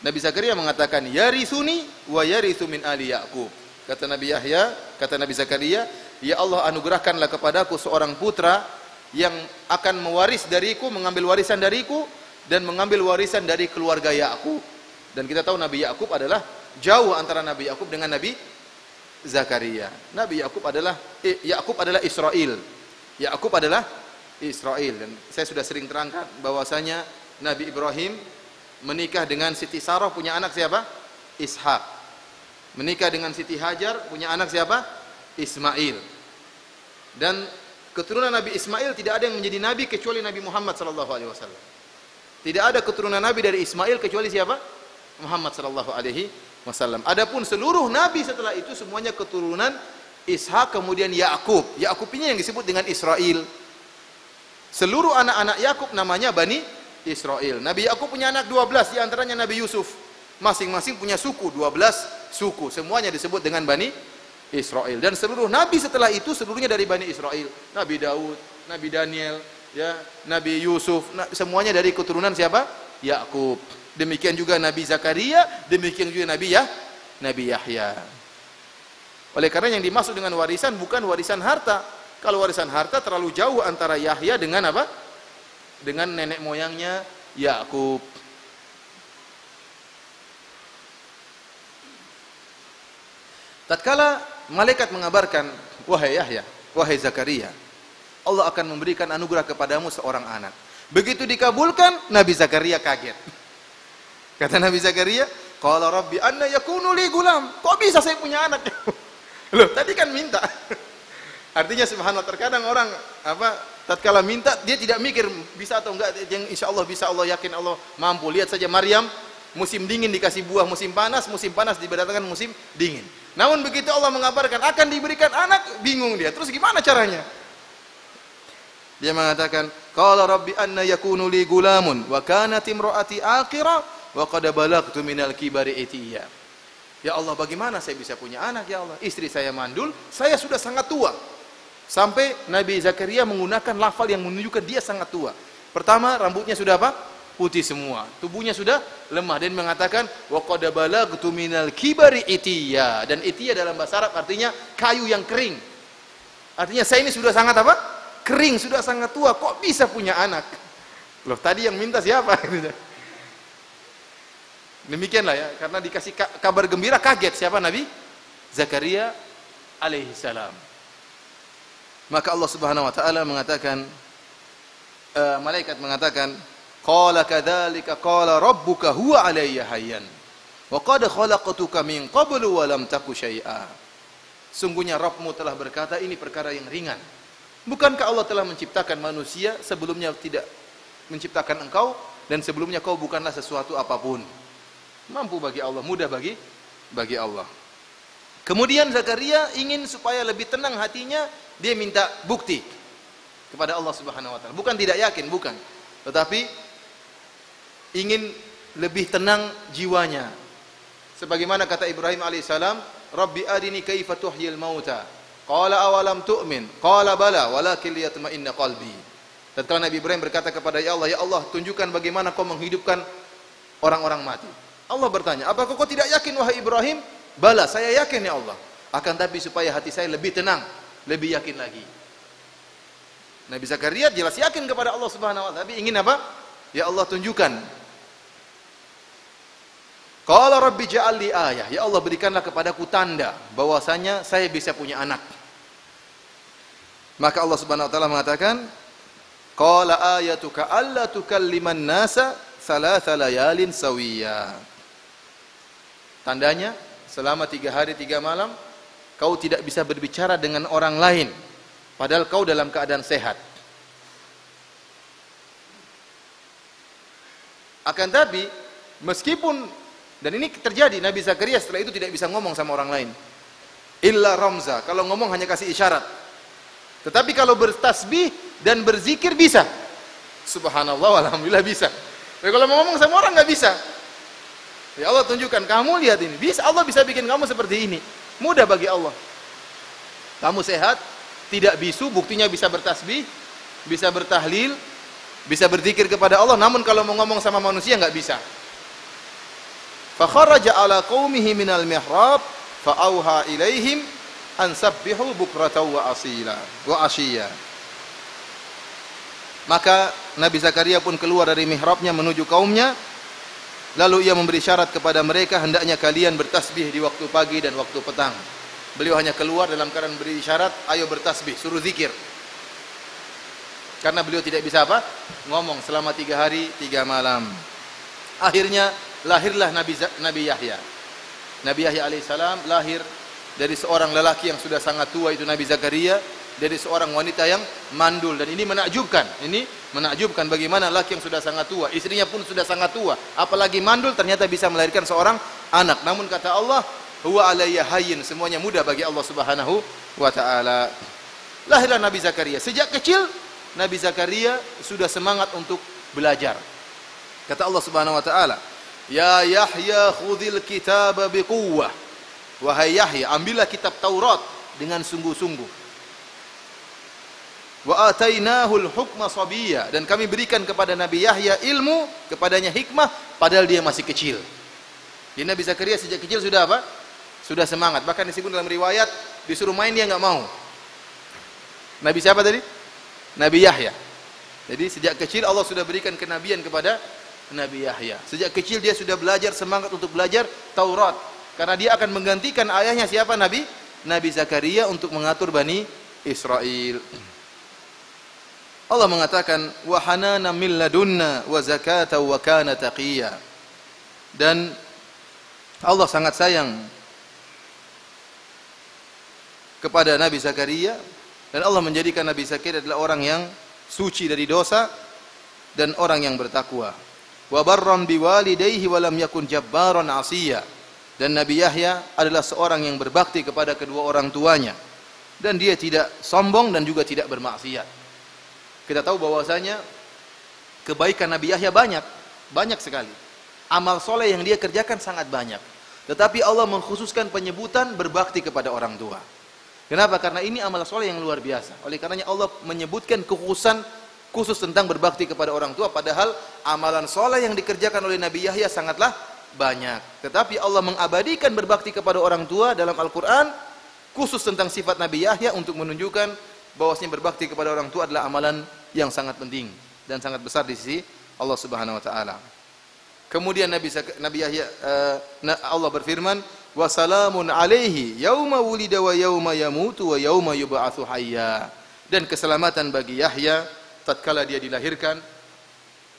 Speaker 1: Nabi Zakaria mengatakan, "Yarithuni wa yarithu min ali Yaqub." Kata Nabi Yahya, kata Nabi Zakaria, "Ya Allah, anugerahkanlah kepadaku seorang putra yang akan mewaris dariku, mengambil warisan dariku dan mengambil warisan dari keluarga Yaqub." Dan kita tahu Nabi Yaqub adalah jauh antara Nabi Yaqub dengan Nabi Zakaria. Nabi Yaqub adalah Israel. Yaqub adalah Israel. Dan saya sudah sering terangkan bahwasanya Nabi Ibrahim menikah dengan Siti Sarah, punya anak siapa? Ishak. Menikah dengan Siti Hajar, punya anak siapa? Ismail. Dan keturunan Nabi Ismail tidak ada yang menjadi nabi kecuali Nabi Muhammad sallallahu alaihi wasallam. Tidak ada keturunan nabi dari Ismail kecuali siapa? Muhammad sallallahu alaihi wasallam. Adapun seluruh nabi setelah itu semuanya keturunan Ishak, kemudian Yakub. Yakub ini yang disebut dengan Israel. Seluruh anak-anak Yakub namanya Bani Israel. Nabi Yakub punya anak 12, di antaranya Nabi Yusuf. Masing-masing punya suku, 12 suku. Semuanya disebut dengan Bani Israel. Dan seluruh nabi setelah itu seluruhnya dari Bani Israel. Nabi Daud, Nabi Daniel, ya, Nabi Yusuf, semuanya dari keturunan siapa? Yakub. Demikian juga Nabi Zakaria, demikian juga Nabi Yahya. Oleh karena yang dimaksud dengan warisan bukan warisan harta. Kalau warisan harta terlalu jauh antara Yahya dengan apa? Dengan nenek moyangnya Yakub. Tatkala malaikat mengabarkan, "Wahai Yahya, wahai Zakaria, Allah akan memberikan anugerah kepadamu seorang anak." Begitu dikabulkan, Nabi Zakaria kaget. Kata Nabi Zakaria, "Qala rabbi anna yakunu li gulam." Kok bisa saya punya anak? Loh, tadi kan minta. Artinya subhanallah, terkadang orang tatkala minta dia tidak mikir bisa atau enggak, yang insyaallah bisa, Allah yakin Allah mampu. Lihat saja Maryam, musim dingin dikasih buah, musim panas diberdatangkan musim dingin. Namun begitu Allah mengabarkan akan diberikan anak, bingung dia. Terus gimana caranya? Dia mengatakan, "Qala rabbi anna yakunu li gulamun wa kanat imraati aqira wa qad balagtu minal kibari itiya." Ya Allah, bagaimana saya bisa punya anak ya Allah? Istri saya mandul, saya sudah sangat tua. Sampai Nabi Zakaria menggunakan lafal yang menunjukkan dia sangat tua. Pertama, rambutnya sudah apa? Putih semua. Tubuhnya sudah lemah, dan mengatakan wa qad balagtu minal kibari itiya. Dan itiya dalam bahasa Arab artinya kayu yang kering. Artinya saya ini sudah sangat apa? Kering, sudah sangat tua, kok bisa punya anak? Loh, tadi yang minta siapa? Demikianlah ya, karena dikasih kabar gembira kaget siapa? Nabi Zakaria alaihi salam. Maka Allah Subhanahu wa taala mengatakan, malaikat mengatakan, "Qala kadzalika qala rabbuka huwa alayya hayyan wa qad khalaqtuka min qablu wa lam taku syai'a." Sungguhnya Rabbmu telah berkata, ini perkara yang ringan. Bukankah Allah telah menciptakan manusia sebelumnya tidak menciptakan engkau, dan sebelumnya kau bukanlah sesuatu apapun. Mampu bagi Allah, mudah bagi Allah. Kemudian Zakaria ingin supaya lebih tenang hatinya, dia minta bukti kepada Allah Subhanahu wa taala. Bukan tidak yakin, bukan. Tetapi ingin lebih tenang jiwanya. Sebagaimana kata Ibrahim alaihissalam, Rabbi arini kaifa tuhyil mauta. Qala awalam tu'min. Qala bala walakin liyatma'inna qalbi. Tatkala Nabi Ibrahim berkata kepada ya Allah, tunjukkan bagaimana kau menghidupkan orang-orang mati. Allah bertanya, apakah kau tidak yakin wahai Ibrahim? Bala, saya yakin ya Allah. Akan tapi supaya hati saya lebih tenang, lebih yakin lagi. Nabi Zakaria jelas yakin kepada Allah Subhanahu wa taala, tapi ingin apa? Ya Allah, tunjukkan. Qala rabbi ja'al li ayah. Ya Allah, berikanlah kepadaku tanda bahwasanya saya bisa punya anak. Maka Allah Subhanahu wa taala mengatakan, qala ayatuka alla tukalliman nasa thalatha layalin sawiya. Tandanya, selama 3 hari 3 malam kau tidak bisa berbicara dengan orang lain padahal kau dalam keadaan sehat. Akan tapi meskipun, dan ini terjadi, Nabi Zakaria setelah itu tidak bisa ngomong sama orang lain. Illa ramza, kalau ngomong hanya kasih isyarat. Tetapi kalau bertasbih dan berzikir bisa. Subhanallah, alhamdulillah bisa. Tapi kalau mau ngomong sama orang nggak bisa. Ya Allah, tunjukkan, kamu lihat ini. Bisa, Allah bisa bikin kamu seperti ini. Mudah bagi Allah. Kamu sehat, tidak bisu, buktinya bisa bertasbih, bisa bertahlil, bisa berzikir kepada Allah. Namun kalau mau ngomong sama manusia nggak bisa. Fa kharaja ala qaumihi minal mihrab fa auha ilaihim an sabbihu bukratan wa ashiya. Maka Nabi Zakaria pun keluar dari mihrabnya menuju kaumnya. Lalu ia memberi syarat kepada mereka, hendaknya kalian bertasbih di waktu pagi dan waktu petang. Beliau hanya keluar dalam keadaan beri syarat, ayo bertasbih, suruh zikir. Karena beliau tidak bisa apa? Ngomong selama 3 hari 3 malam. Akhirnya lahirlah Nabi Yahya. Nabi Yahya alaihissalam lahir dari seorang lelaki yang sudah sangat tua, itu Nabi Zakaria, dari seorang wanita yang mandul. Dan ini menakjubkan. Ini menakjubkan bagaimana laki yang sudah sangat tua, istrinya pun sudah sangat tua, apalagi mandul, ternyata bisa melahirkan seorang anak. Namun kata Allah, huwa alayya hayyin, semuanya mudah bagi Allah Subhanahu wa taala. Lahirlah Nabi Zakaria. Sejak kecil Nabi Zakaria sudah semangat untuk belajar. Kata Allah Subhanahu wa taala, ya Yahya khudhil kitaba biquwwah. Wahai Yahya, ambillah kitab Taurat dengan sungguh-sungguh. Wa atainahul hukma sabiyya, dan kami berikan kepada Nabi Yahya ilmu, kepadanya hikmah padahal dia masih kecil. Jadi Nabi Zakaria sejak kecil sudah apa? Sudah semangat. Bahkan disebut dalam riwayat disuruh main dia enggak mau. Nabi siapa tadi? Nabi Yahya. Jadi sejak kecil Allah sudah berikan kenabian kepada Nabi Yahya. Sejak kecil dia sudah belajar, semangat untuk belajar Taurat. Karena dia akan menggantikan ayahnya siapa? Nabi Zakaria untuk mengatur Bani Israel. Allah mengatakan wa hanana min ladunna wa zakata wa kana taqiyya. Dan Allah sangat sayang kepada Nabi Zakaria, dan Allah menjadikan Nabi Zakaria adalah orang yang suci dari dosa dan orang yang bertakwa. Wa barran biwalidayhi wa lam yakun jabbaran 'asiyya. Dan Nabi Yahya adalah seorang yang berbakti kepada kedua orang tuanya, dan dia tidak sombong dan juga tidak bermaksiat. Kita tahu bahwasanya kebaikan Nabi Yahya banyak sekali. Amal soleh yang dia kerjakan sangat banyak. Tetapi Allah mengkhususkan penyebutan berbakti kepada orang tua. Kenapa? Karena ini amal soleh yang luar biasa. Oleh karenanya Allah menyebutkan kekhususan khusus tentang berbakti kepada orang tua. Padahal amalan soleh yang dikerjakan oleh Nabi Yahya sangatlah banyak. Tetapi Allah mengabadikan berbakti kepada orang tua dalam Al-Quran khusus tentang sifat Nabi Yahya untuk menunjukkan bahwasanya berbakti kepada orang tua adalah amalan yang sangat penting dan sangat besar di sisi Allah Subhanahu wa taala. Kemudian Nabi Yahya, Allah berfirman, "Wa salamun alaihi yauma wulida wa yauma yamutu wa yauma yub'atsu hayya." Dan keselamatan bagi Yahya tatkala dia dilahirkan,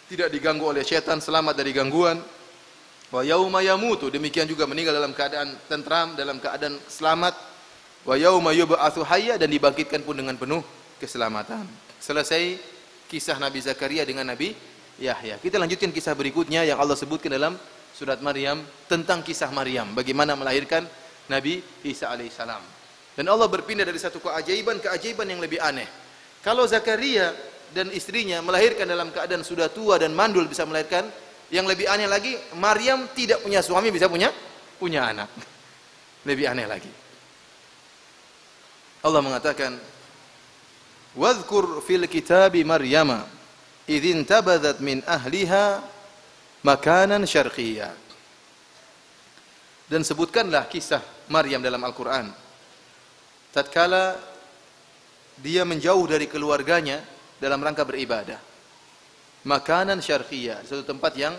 Speaker 1: tidak diganggu oleh setan, selamat dari gangguan. Wa yauma yamutu, demikian juga meninggal dalam keadaan tentram, dalam keadaan selamat. Wa yauma yub'atsu hayya, dan dibangkitkan pun dengan penuh keselamatan. Selesai kisah Nabi Zakaria dengan Nabi Yahya. Kita lanjutkan kisah berikutnya yang Allah sebutkan dalam surat Maryam tentang kisah Maryam, bagaimana melahirkan Nabi Isa alaihissalam. Dan Allah berpindah dari satu keajaiban ke keajaiban yang lebih aneh. Kalau Zakaria dan istrinya melahirkan dalam keadaan sudah tua dan mandul bisa melahirkan, yang lebih aneh lagi, Maryam tidak punya suami bisa punya anak. Lebih aneh lagi. Allah mengatakan, "Wadhkur fil kitabi Maryama idh intabadhat min ahliha makanan syarqiyya." Dan sebutkanlah kisah Maryam dalam Al-Qur'an. Tatkala dia menjauh dari keluarganya dalam rangka beribadah. Makanan syarqiyya, suatu tempat yang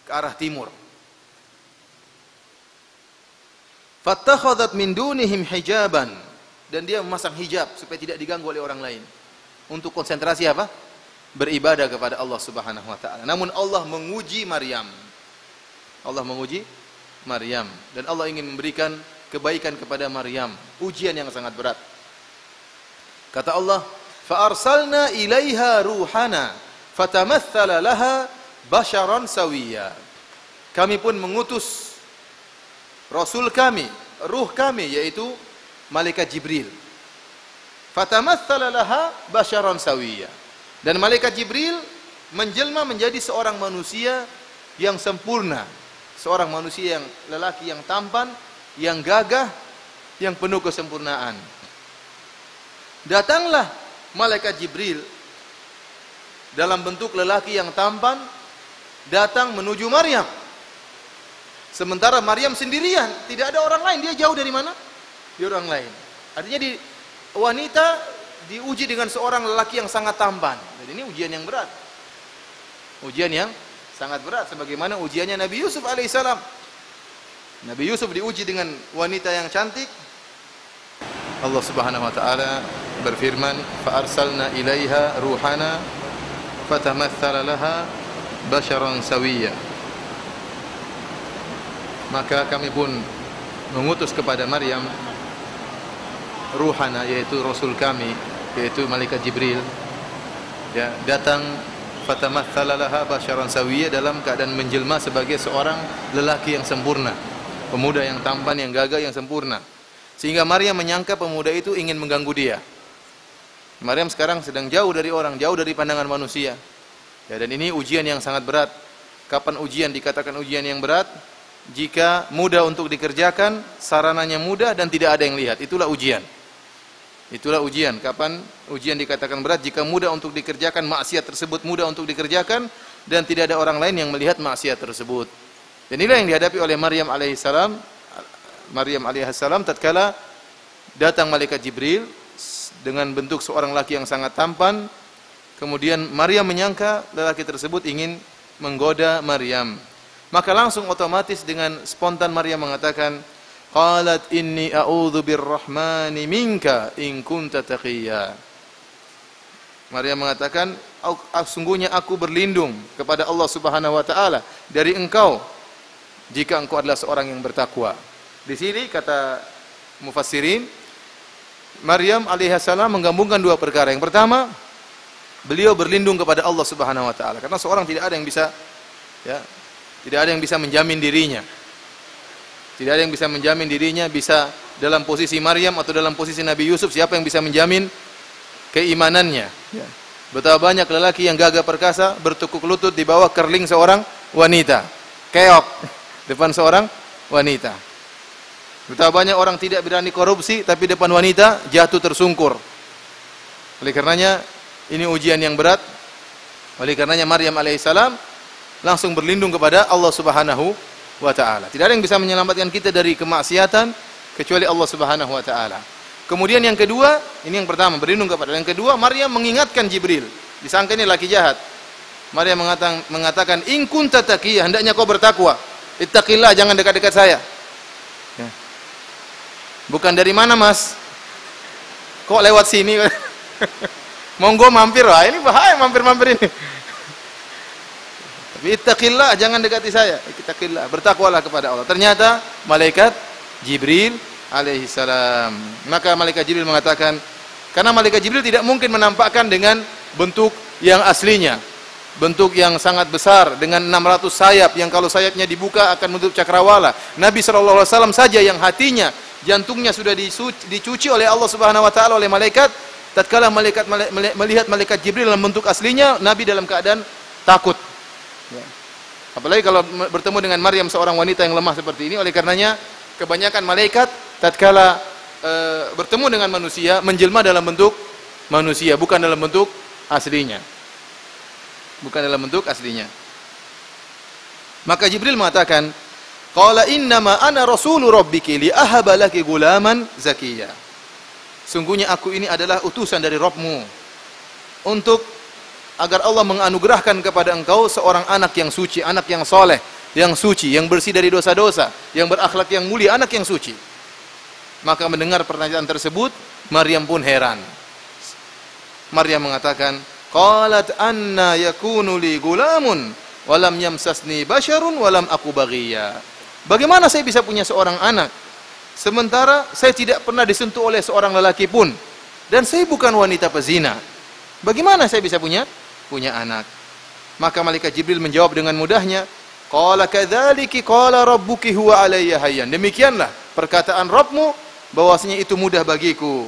Speaker 1: ke arah timur. Fattakhadhat min dunihim hijaban, dan dia memasang hijab supaya tidak diganggu oleh orang lain. Untuk konsentrasi apa? Beribadah kepada Allah Subhanahu wa taala. Namun Allah menguji Maryam. Allah menguji Maryam dan Allah ingin memberikan kebaikan kepada Maryam, ujian yang sangat berat. Kata Allah, "Fa arsalna ilaiha ruhana fatamatsala laha basharan sawiyya." Kami pun mengutus Rasul kami, ruh kami, yaitu malaikat Jibril. Fatamatsala laha basharan sawiyya. Dan malaikat Jibril menjelma menjadi seorang manusia yang sempurna, seorang manusia yang lelaki yang tampan, yang gagah, yang penuh kesempurnaan. Datanglah malaikat Jibril dalam bentuk lelaki yang tampan, datang menuju Maryam. Sementara Maryam sendirian, tidak ada orang lain. Dia jauh dari mana? Di orang lain. Artinya wanita diuji dengan seorang lelaki yang sangat tampan. Jadi ini ujian yang berat. Ujian yang sangat berat, sebagaimana ujiannya Nabi Yusuf alaihissalam. Nabi Yusuf diuji dengan wanita yang cantik. Allah Subhanahu wa taala berfirman, "Fa arsalna ilaiha ruhana fatamatsala laha basharan sawiyya." Maka kami pun mengutus kepada Maryam ruhana, yaitu Rasul kami, yaitu malaikat Jibril, ya, datang fatamatsala laha basharan sawiyya, dalam keadaan menjelma sebagai seorang lelaki yang sempurna, pemuda yang tampan, yang gagah, yang sempurna. Sehingga Maryam menyangka pemuda itu ingin mengganggu dia. Maryam sekarang sedang jauh dari orang, jauh dari pandangan manusia. Ya, dan ini ujian yang sangat berat. Kapan ujian dikatakan ujian yang berat? Jika mudah untuk dikerjakan, sarananya mudah dan tidak ada yang lihat. Itulah ujian. Itulah ujian. Kapan ujian dikatakan berat? Jika mudah untuk dikerjakan, maksiat tersebut mudah untuk dikerjakan dan tidak ada orang lain yang melihat maksiat tersebut. Dan inilah yang dihadapi oleh Maryam alaihissalam. Maryam alaihissalam tatkala datang malaikat Jibril dengan bentuk seorang laki yang sangat tampan. Kemudian Maryam menyangka lelaki tersebut ingin menggoda Maryam. Maka langsung otomatis dengan spontan Maryam mengatakan, "Qalat inni a'udzu birrahmani minka in kunta taqiyya." Maryam mengatakan, sungguhnya aku berlindung kepada Allah Subhanahu wa taala dari engkau jika engkau adalah seorang yang bertakwa. Di sini kata mufassirin, Maryam alaihissalam menggabungkan dua perkara. Yang pertama, beliau berlindung kepada Allah Subhanahu wa taala karena seorang tidak ada yang bisa, ya, tidak ada yang bisa menjamin dirinya. Tidak ada yang bisa menjamin dirinya bisa dalam posisi Maryam atau dalam posisi Nabi Yusuf. Siapa yang bisa menjamin keimanannya? Ya. Betapa banyak lelaki yang gagah perkasa bertekuk lutut di bawah kerling seorang wanita, keok depan seorang wanita. Betapa banyak orang tidak berani korupsi tapi depan wanita jatuh tersungkur. Oleh karenanya ini ujian yang berat. Oleh karenanya Maryam alaihissalam langsung berlindung kepada Allah Subhanahu wa taala. Tidak ada yang bisa menyelamatkan kita dari kemaksiatan kecuali Allah Subhanahu wa taala. Kemudian yang kedua, ini yang pertama, berlindung kepada. Yang kedua, Maryam mengingatkan Jibril. Disangka ini laki jahat. Maryam mengatakan, "In kunta taqiyya, hendaknya kau bertakwa. Ittaqillah, jangan dekat-dekat saya." Ya. Bukan dari mana, Mas? Kok lewat sini? Monggo mampir. Wah, ini bahaya mampir-mampir ini. Ittaqillah, jangan dekati saya. Ittaqillah, bertakwalah kepada Allah. Ternyata malaikat Jibril alaihissalam. Maka malaikat Jibril mengatakan, Karena malaikat Jibril tidak mungkin menampakkan dengan bentuk yang aslinya. Bentuk yang sangat besar dengan 600 sayap yang kalau sayapnya dibuka akan menutup cakrawala. Nabi SAW saja yang hatinya, jantungnya sudah dicuci oleh Allah Subhanahu wa taala oleh malaikat. Tatkala malaikat melihat malaikat Jibril dalam bentuk aslinya, Nabi dalam keadaan takut. Ya. Apalagi kalau bertemu dengan Maryam, seorang wanita yang lemah seperti ini. Oleh karenanya kebanyakan malaikat tatkala bertemu dengan manusia menjelma dalam bentuk manusia, bukan dalam bentuk aslinya. Bukan dalam bentuk aslinya. Maka Jibril mengatakan, qala innama ana rasulu rabbiki li ahaba laki gulaman zakiyya. Sungguhnya aku ini adalah utusan dari Rabbmu untuk agar Allah menganugerahkan kepada engkau seorang anak yang suci, anak yang soleh, yang suci, yang bersih dari dosa-dosa, yang berakhlak yang mulia, anak yang suci. Maka mendengar pertanyaan tersebut, Maryam pun heran. Maryam mengatakan, qalat anna yakunu li gulamun walam yamsasni basyarun walam aku baghiyya. Bagaimana saya bisa punya seorang anak sementara saya tidak pernah disentuh oleh seorang lelaki pun dan saya bukan wanita pezina? Bagaimana saya bisa punya anak? Maka malaikat Jibril menjawab dengan mudahnya, qala kadzalika qala rabbuki huwa alayya hayyan. Demikianlah perkataan Rabbmu bahwasanya itu mudah bagiku.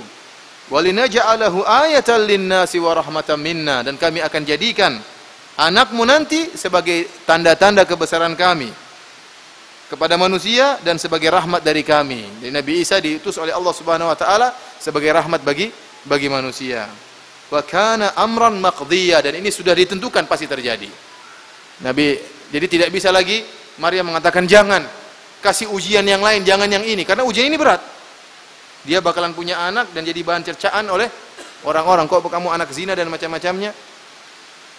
Speaker 1: Walinaja'alahu ayatan linnasi wa rahmatan minna, dan kami akan jadikan anakmu nanti sebagai tanda-tanda kebesaran kami kepada manusia dan sebagai rahmat dari kami. Jadi Nabi Isa diutus oleh Allah Subhanahu wa taala sebagai rahmat bagi manusia. Wa kana amran maqdiyya, dan ini sudah ditentukan pasti terjadi. Jadi tidak bisa lagi Maryam mengatakan jangan kasih ujian yang lain, jangan yang ini, karena ujian ini berat. Dia bakalan punya anak dan jadi bahan cercaan oleh orang-orang. Kok kamu anak zina dan macam-macamnya.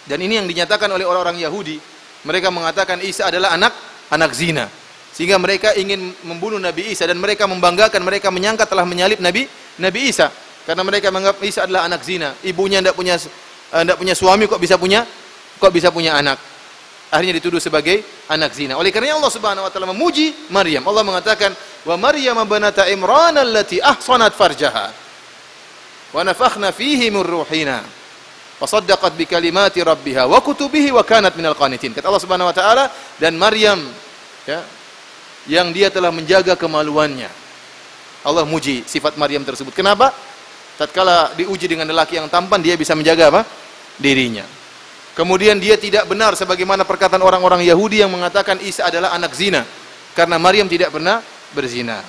Speaker 1: Dan ini yang dinyatakan oleh orang-orang Yahudi. Mereka mengatakan Isa adalah anak zina. Sehingga mereka ingin membunuh Nabi Isa, dan mereka membanggakan, mereka menyangka telah menyalib Nabi Isa. Karena mereka menganggap Isa adalah anak zina. Ibunya tidak punya suami, kok bisa punya anak. Akhirnya dituduh sebagai anak zina. Oleh karena Allah Subhanahu wa taala memuji Maryam. Allah mengatakan, "Wa Maryam banata Imran allati ahsanat farjaha wa nafakhna fihi min ruhina wa saddaqat bi kalimati rabbiha wa kutubihi wa kanat minal qanitin." Kata Allah Subhanahu wa taala, dan Maryam, ya, yang dia telah menjaga kemaluannya. Allah muji sifat Maryam tersebut. Kenapa? Tatkala diuji dengan lelaki yang tampan, dia bisa menjaga apa? Dirinya. Kemudian dia tidak benar sebagaimana perkataan orang-orang Yahudi yang mengatakan Isa adalah anak zina, karena Maryam tidak pernah berzina.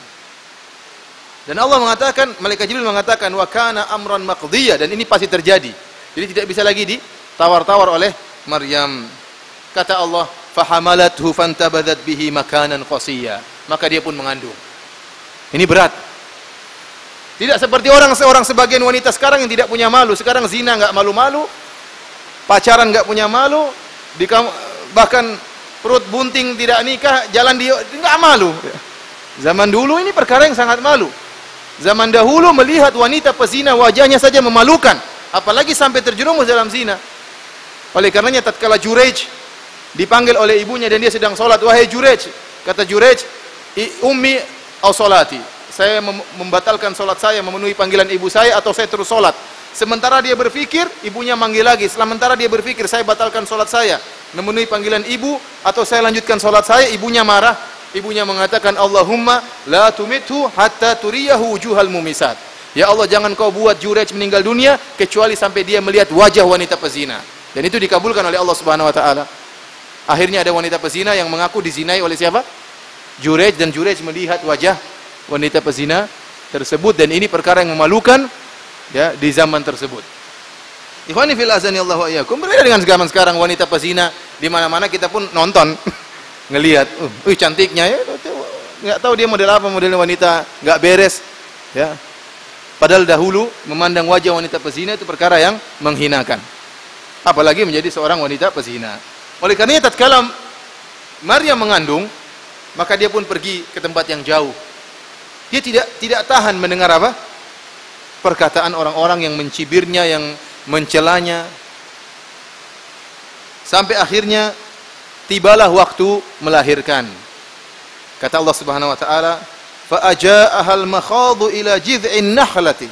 Speaker 1: Dan Allah mengatakan, malaikat Jibril mengatakan, wa kana amran maqdiyya, dan ini pasti terjadi. Jadi tidak bisa lagi ditawar-tawar oleh Maryam. Kata Allah, fahamalathu fantabadat bihi makanan qasiyya. Maka dia pun mengandung. Ini berat. Tidak seperti sebagian wanita sekarang yang tidak punya malu. Sekarang zina enggak malu-malu, pacaran enggak punya malu, bahkan perut bunting tidak nikah, jalan dia enggak malu. Zaman dulu ini perkara yang sangat malu. Zaman dahulu melihat wanita pezina wajahnya saja memalukan, apalagi sampai terjerumus dalam zina. Oleh karenanya tatkala Jurej dipanggil oleh ibunya dan dia sedang salat, wahai Jurej, kata Jurej, ummi au salati, saya membatalkan salat saya, memenuhi panggilan ibu saya, atau saya terus salat. Sementara dia berpikir, ibunya manggil lagi. Sementara dia berpikir, saya batalkan salat saya, memenuhi panggilan ibu, atau saya lanjutkan salat saya. Ibunya marah. Ibunya mengatakan, Allahumma la tumithu hatta turiyahu wujuhal mumisat. Ya Allah, jangan kau buat Jurej meninggal dunia kecuali sampai dia melihat wajah wanita pezina. Dan itu dikabulkan oleh Allah Subhanahu wa taala. Akhirnya ada wanita pezina yang mengaku dizinai oleh siapa? Jurej, dan Jurej melihat wajah wanita pezina tersebut, dan ini perkara yang memalukan, ya, di zaman tersebut. Ikhwani fil azani Allah wa iyyakum. Berbeda dengan zaman sekarang, wanita pezina di mana-mana kita pun nonton, ngelihat, cantiknya, ya, enggak tahu dia model apa, model wanita enggak beres, ya. Padahal dahulu memandang wajah wanita pezina itu perkara yang menghinakan. Apalagi menjadi seorang wanita pezina. Oleh karenanya tatkala Maryam mengandung, maka dia pun pergi ke tempat yang jauh. Dia tidak tahan mendengar apa? Perkataan orang-orang yang mencibirnya, yang mencelanya. Sampai akhirnya tibalah waktu melahirkan. Kata Allah Subhanahu wa taala, fa aja'ahal makhadu ila jid'in nakhlati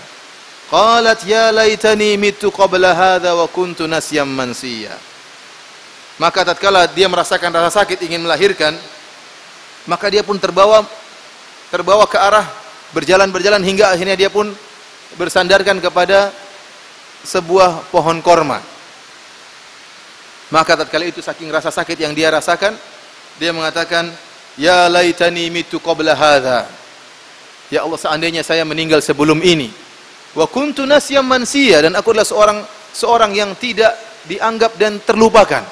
Speaker 1: qalat ya laitani mittu qabla hadza wa kuntu nasyam mansiya. Maka tatkala dia merasakan rasa sakit ingin melahirkan, maka dia pun terbawa ke arah berjalan hingga akhirnya dia pun bersandarkan kepada sebuah pohon korma. Maka tatkala itu saking rasa sakit yang dia rasakan, dia mengatakan, ya laitani mitu qabla hadza. Ya Allah, seandainya saya meninggal sebelum ini. Wa kuntu nasyam mansiya, dan aku adalah seorang yang tidak dianggap dan terlupakan.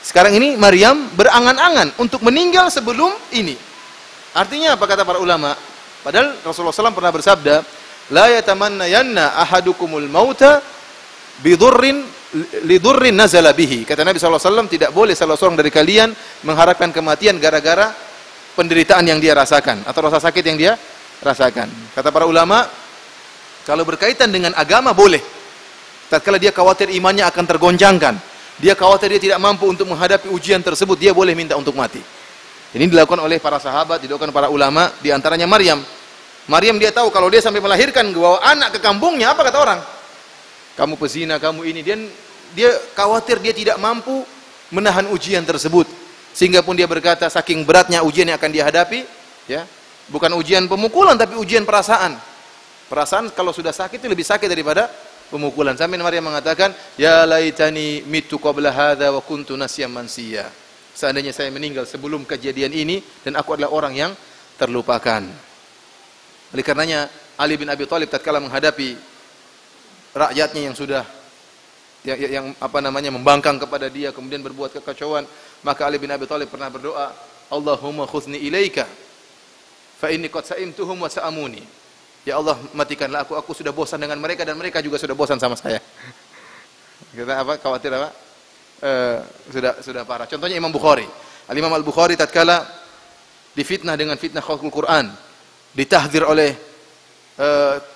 Speaker 1: Sekarang ini Maryam berangan-angan untuk meninggal sebelum ini. Artinya apa kata para ulama? Padahal Rasulullah SAW pernah bersabda, la yatamannayanna ahadukumul mauta lidurrin nazala bihi. Kata Nabi SAW, tidak boleh salah seorang dari kalian mengharapkan kematian gara-gara penderitaan yang dia rasakan atau rasa sakit yang dia rasakan. Kata para ulama, kalau berkaitan dengan agama boleh. Tatkala dia khawatir imannya akan tergoncangkan, dia khawatir dia tidak mampu untuk menghadapi ujian tersebut, dia boleh minta untuk mati. Ini dilakukan oleh para sahabat, dilakukan para ulama, di antaranya Maryam. Maryam dia tahu kalau dia sampai melahirkan bawa anak ke kampungnya, apa kata orang? Kamu pezina, kamu ini. Dia khawatir dia tidak mampu menahan ujian tersebut. Sehingga pun dia berkata, saking beratnya ujian yang akan dia hadapi, ya, bukan ujian pemukulan tapi ujian perasaan. Perasaan kalau sudah sakit itu lebih sakit daripada pemukulan. Sampai Maryam mengatakan, ya laitani mitu qabla hadza wa kuntu nasyam mansiya. Seandainya saya meninggal sebelum kejadian ini dan aku adalah orang yang terlupakan. Oleh karenanya Ali bin Abi Thalib tatkala menghadapi rakyatnya yang sudah yang membangkang kepada dia kemudian berbuat kekacauan, maka Ali bin Abi Thalib pernah berdoa, Allahumma khuzni ilaika fa inni qad sa'imtuhum wa sa'amuni. Ya Allah, matikanlah aku sudah bosan dengan mereka dan mereka juga sudah bosan sama saya. Kita khawatir sudah parah. Contohnya Imam Bukhari. Al-Imam Al-Bukhari tatkala difitnah dengan fitnah khalqul Quran, ditahdzir oleh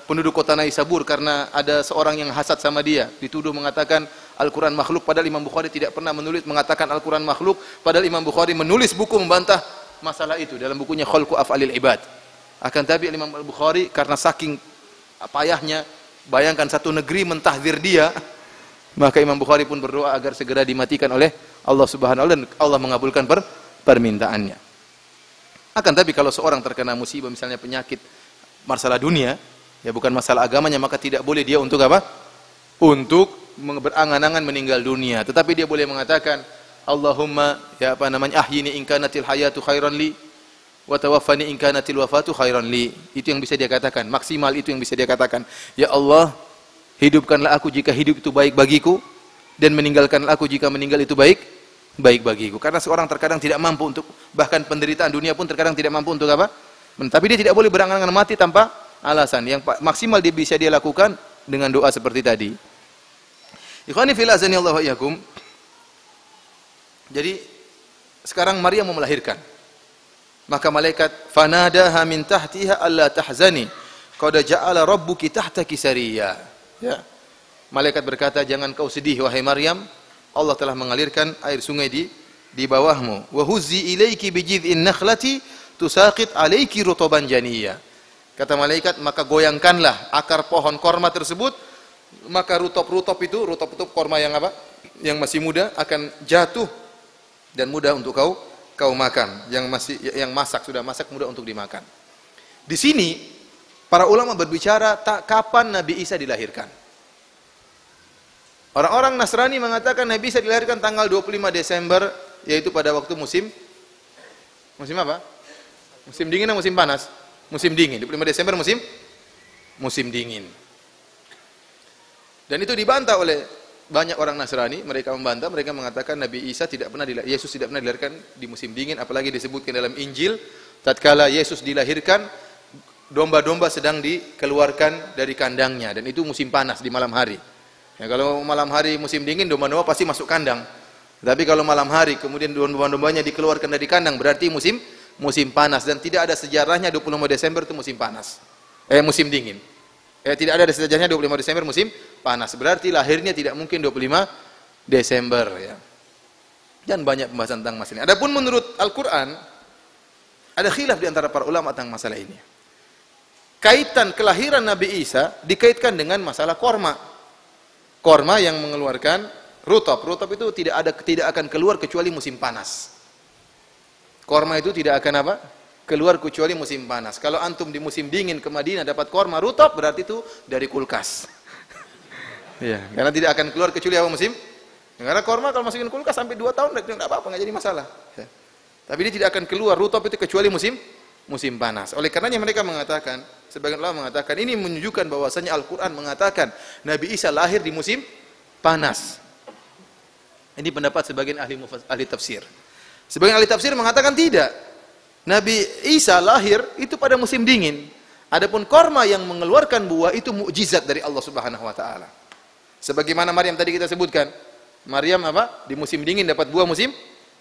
Speaker 1: penduduk kota Naisabur karena ada seorang yang hasad sama dia, dituduh mengatakan Al-Quran makhluk, padahal Imam Bukhari tidak pernah menulis mengatakan Al-Quran makhluk, padahal Imam Bukhari menulis buku membantah masalah itu dalam bukunya Khalqu Af'alil Ibad. Akan tapi Imam Al-Bukhari karena saking payahnya, bayangkan satu negeri mentahdzir dia, maka Imam Bukhari pun berdoa agar segera dimatikan oleh Allah Subhanahu wa taala dan Allah mengabulkan permintaannya. Akan tapi kalau seorang terkena musibah misalnya penyakit, masalah dunia, ya bukan masalah agamanya, maka tidak boleh dia untuk apa? Untuk berangan-angan meninggal dunia. Tetapi dia boleh mengatakan, Allahumma ahyini in kanatil hayatu khairan li wa tawaffani in kanatil wafatu khairan li. Itu yang bisa dia katakan, maksimal itu yang bisa dia katakan. Ya Allah, hidupkanlah aku jika hidup itu baik bagiku dan meninggalkanlah aku jika meninggal itu baik bagiku. Karena seorang terkadang tidak mampu untuk, bahkan penderitaan dunia pun terkadang tidak mampu untuk apa? Tapi dia tidak boleh berangan-angan mati tanpa alasan. Yang maksimal dia bisa dia lakukan dengan doa seperti tadi. Ikhwani fillah azanillahu wa iyyakum. Jadi sekarang Maryam mau melahirkan. Maka malaikat fanadaha min tahtiha alla tahzani qad ja'ala rabbuki tahtaki sariyya. Ya. Malaikat berkata, jangan kau sedih wahai Maryam, Allah telah mengalirkan air sungai di bawahmu. Wa huzzi ilaiki bi jid'in nakhlati tusaqit alaiki rutuban janiyya. Kata malaikat, maka goyangkanlah akar pohon korma tersebut, maka rutop itu korma yang apa? Yang masih muda akan jatuh dan mudah untuk kau makan. Yang sudah masak mudah untuk dimakan. Di sini para ulama berbicara kapan Nabi Isa dilahirkan. Orang-orang Nasrani mengatakan Nabi Isa dilahirkan tanggal 25 Desember, yaitu pada waktu musim apa? Musim dingin atau musim panas? Musim dingin. 25 Desember musim dingin. Dan itu dibantah oleh banyak orang Nasrani. Mereka membantah, mereka mengatakan Nabi Isa Yesus tidak pernah dilahirkan di musim dingin, apalagi disebutkan dalam Injil tatkala Yesus dilahirkan domba-domba sedang dikeluarkan dari kandangnya, dan itu musim panas di malam hari. Ya, kalau malam hari musim dingin domba-domba pasti masuk kandang. Tapi kalau malam hari kemudian domba-dombanya dikeluarkan dari kandang berarti musim panas, dan tidak ada sejarahnya 25 Desember itu musim panas. Musim dingin. Tidak ada sejarahnya 25 Desember musim panas. Berarti lahirnya tidak mungkin 25 Desember ya. Dan banyak pembahasan tentang masalah ini. Adapun menurut Al-Qur'an ada khilaf di antara para ulama tentang masalah ini. kaitan kelahiran Nabi Isa dikaitkan dengan masalah korma. Korma yang mengeluarkan rutop. Rutop itu tidak akan keluar kecuali musim panas. Korma itu tidak akan apa? Keluar kecuali musim panas. Kalau antum di musim dingin ke Madinah dapat korma rutop, berarti itu dari kulkas. Ya, karena tidak akan keluar kecuali apa musim? Karena korma kalau masukin kulkas sampai 2 tahun tidak apa-apa, nggak jadi masalah. Ya. Tapi dia tidak akan keluar rutop itu kecuali musim panas. Oleh karenanya mereka mengatakan, sebagian ulama mengatakan ini menunjukkan bahwasanya Al-Qur'an mengatakan Nabi Isa lahir di musim panas. Ini pendapat sebagian ahli tafsir. Sebagian ahli tafsir mengatakan tidak. Nabi Isa lahir itu pada musim dingin. Adapun korma yang mengeluarkan buah itu mukjizat dari Allah Subhanahu wa taala. Sebagaimana Maryam tadi kita sebutkan. Maryam apa? Di musim dingin dapat buah musim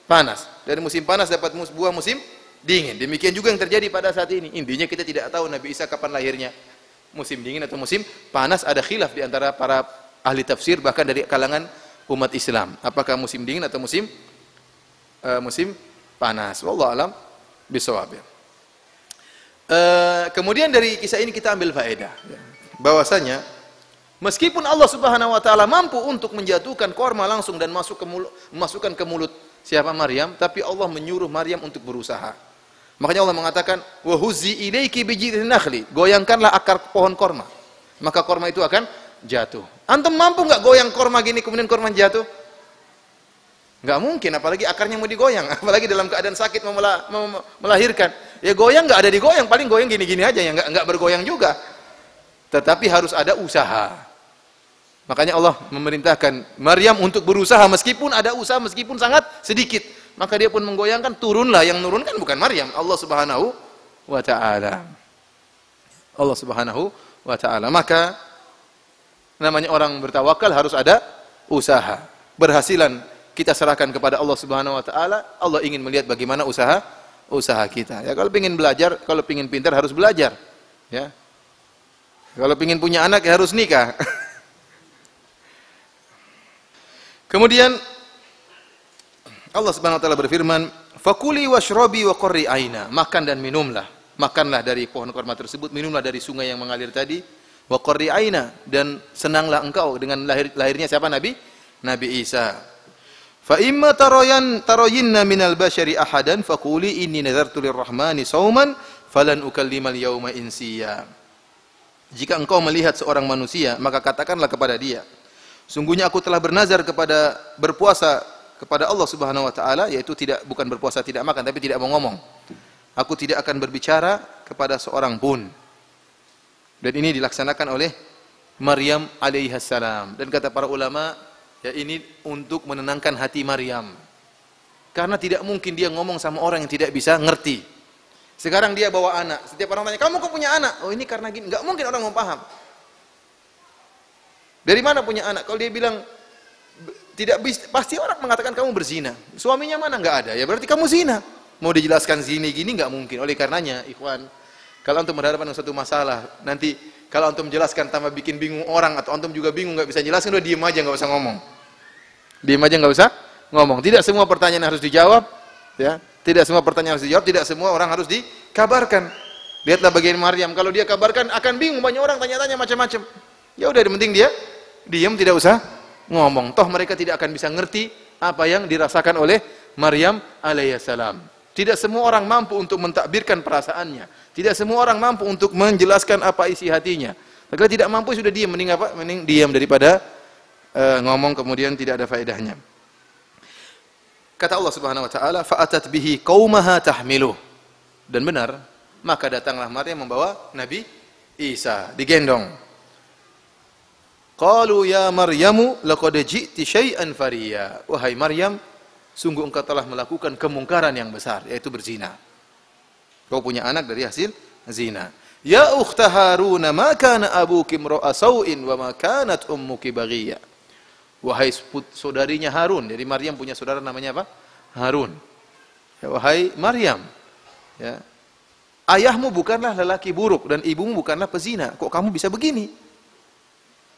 Speaker 1: panas. Dari musim panas dapat buah musim dingin. Demikian juga yang terjadi pada saat ini. Intinya kita tidak tahu Nabi Isa kapan lahirnya. Musim dingin atau musim panas, ada khilaf di antara para ahli tafsir bahkan dari kalangan umat Islam. Apakah musim dingin atau musim panas? Wallahu alam bisawab. Kemudian dari kisah ini kita ambil faedah bahwasanya meskipun Allah Subhanahu wa taala mampu untuk menjatuhkan korma langsung dan masukkan ke mulut siapa Maryam, tapi Allah menyuruh Maryam untuk berusaha. Makanya Allah mengatakan, "Wa huzzi ilaiki bijidhin nakhli." Goyangkanlah akar pohon korma. Maka korma itu akan jatuh. Antum mampu enggak goyang korma gini kemudian korma jatuh? Enggak mungkin, apalagi akarnya mau digoyang, apalagi dalam keadaan sakit mau melahirkan. Ya goyang enggak ada digoyang, paling goyang gini-gini aja ya, enggak bergoyang juga. Tetapi harus ada usaha. Makanya Allah memerintahkan Maryam untuk berusaha meskipun ada usaha, meskipun sangat sedikit. Maka dia pun menggoyangkan, turunlah. Yang nurunkan bukan Maryam, Allah Subhanahu wa taala. Allah Subhanahu wa taala. Maka namanya orang bertawakal harus ada usaha. Berhasilan kita serahkan kepada Allah Subhanahu wa taala. Allah ingin melihat bagaimana usaha kita. Ya, kalau ingin belajar, kalau ingin pintar harus belajar. Ya. Kalau ingin punya anak ya harus nikah. Kemudian Allah Subhanahu wa taala berfirman, "Fakuli washrabi wa qurri aina." Makan dan minumlah. Makanlah dari pohon korma tersebut, minumlah dari sungai yang mengalir tadi. Wa qurri aina, dan senanglah engkau dengan lahirnya siapa Nabi Isa. Fa imma tarayinna minal bashari ahadan faquli inni nadartu lirrahmani sauman falan ukallimal yauma insiya. Jika engkau melihat seorang manusia, maka katakanlah kepada dia, sungguhnya aku telah bernazar berpuasa kepada Allah Subhanahu wa taala, yaitu bukan berpuasa tidak makan, tapi tidak mau ngomong. Aku tidak akan berbicara kepada seorang pun. Dan ini dilaksanakan oleh Maryam alaihissalam. Dan kata para ulama, ya ini untuk menenangkan hati Maryam. Karena tidak mungkin dia ngomong sama orang yang tidak bisa ngerti. Sekarang dia bawa anak. Setiap orang tanya, "Kamu kok punya anak?" "Oh, ini karena gini." Enggak mungkin orang mau paham. Dari mana punya anak? Kalau dia bilang tidak bisa, pasti orang mengatakan kamu berzina. Suaminya mana? Enggak ada. Ya berarti kamu zina. Mau dijelaskan zina gini enggak mungkin. Oleh karenanya, ikhwan, kalau antum berhadapan dengan suatu masalah, nanti kalau antum jelaskan tambah bikin bingung orang, atau antum juga bingung enggak bisa jelaskan, udah diem aja, enggak usah ngomong. Diem aja, enggak usah ngomong. Tidak semua pertanyaan harus dijawab, ya. Tidak semua pertanyaan harus dijawab, tidak semua orang harus dikabarkan. Lihatlah bagian Maryam, kalau dia kabarkan akan bingung, banyak orang tanya-tanya macam-macam. Ya udah, yang penting dia diam, tidak usah ngomong. Toh mereka tidak akan bisa ngerti apa yang dirasakan oleh Maryam alaihissalam. Tidak semua orang mampu untuk mentakbirkan perasaannya. Tidak semua orang mampu untuk menjelaskan apa isi hatinya. Kalau tidak mampu sudah diam, mending apa? Mending diam daripada ngomong kemudian tidak ada faedahnya. Kata Allah Subhanahu wa taala, "Fa'atat bihi qaumaha tahmiluh." Dan benar, maka datanglah Maryam membawa Nabi Isa, digendong. Qalu ya Maryamu laqad ji'ti syai'an fariya. Wahai Maryam, sungguh engkau telah melakukan kemungkaran yang besar, yaitu berzina. Kau punya anak dari hasil zina. Ya ukhta Harun, ma kana abuki imra'a sau'in wa ma kanat ummuki baghiyya. Wahai saudarinya Harun, jadi Maryam punya saudara namanya apa? Harun. Ya, wahai Maryam, ya, ayahmu bukanlah lelaki buruk dan ibumu bukanlah pezina. Kok kamu bisa begini?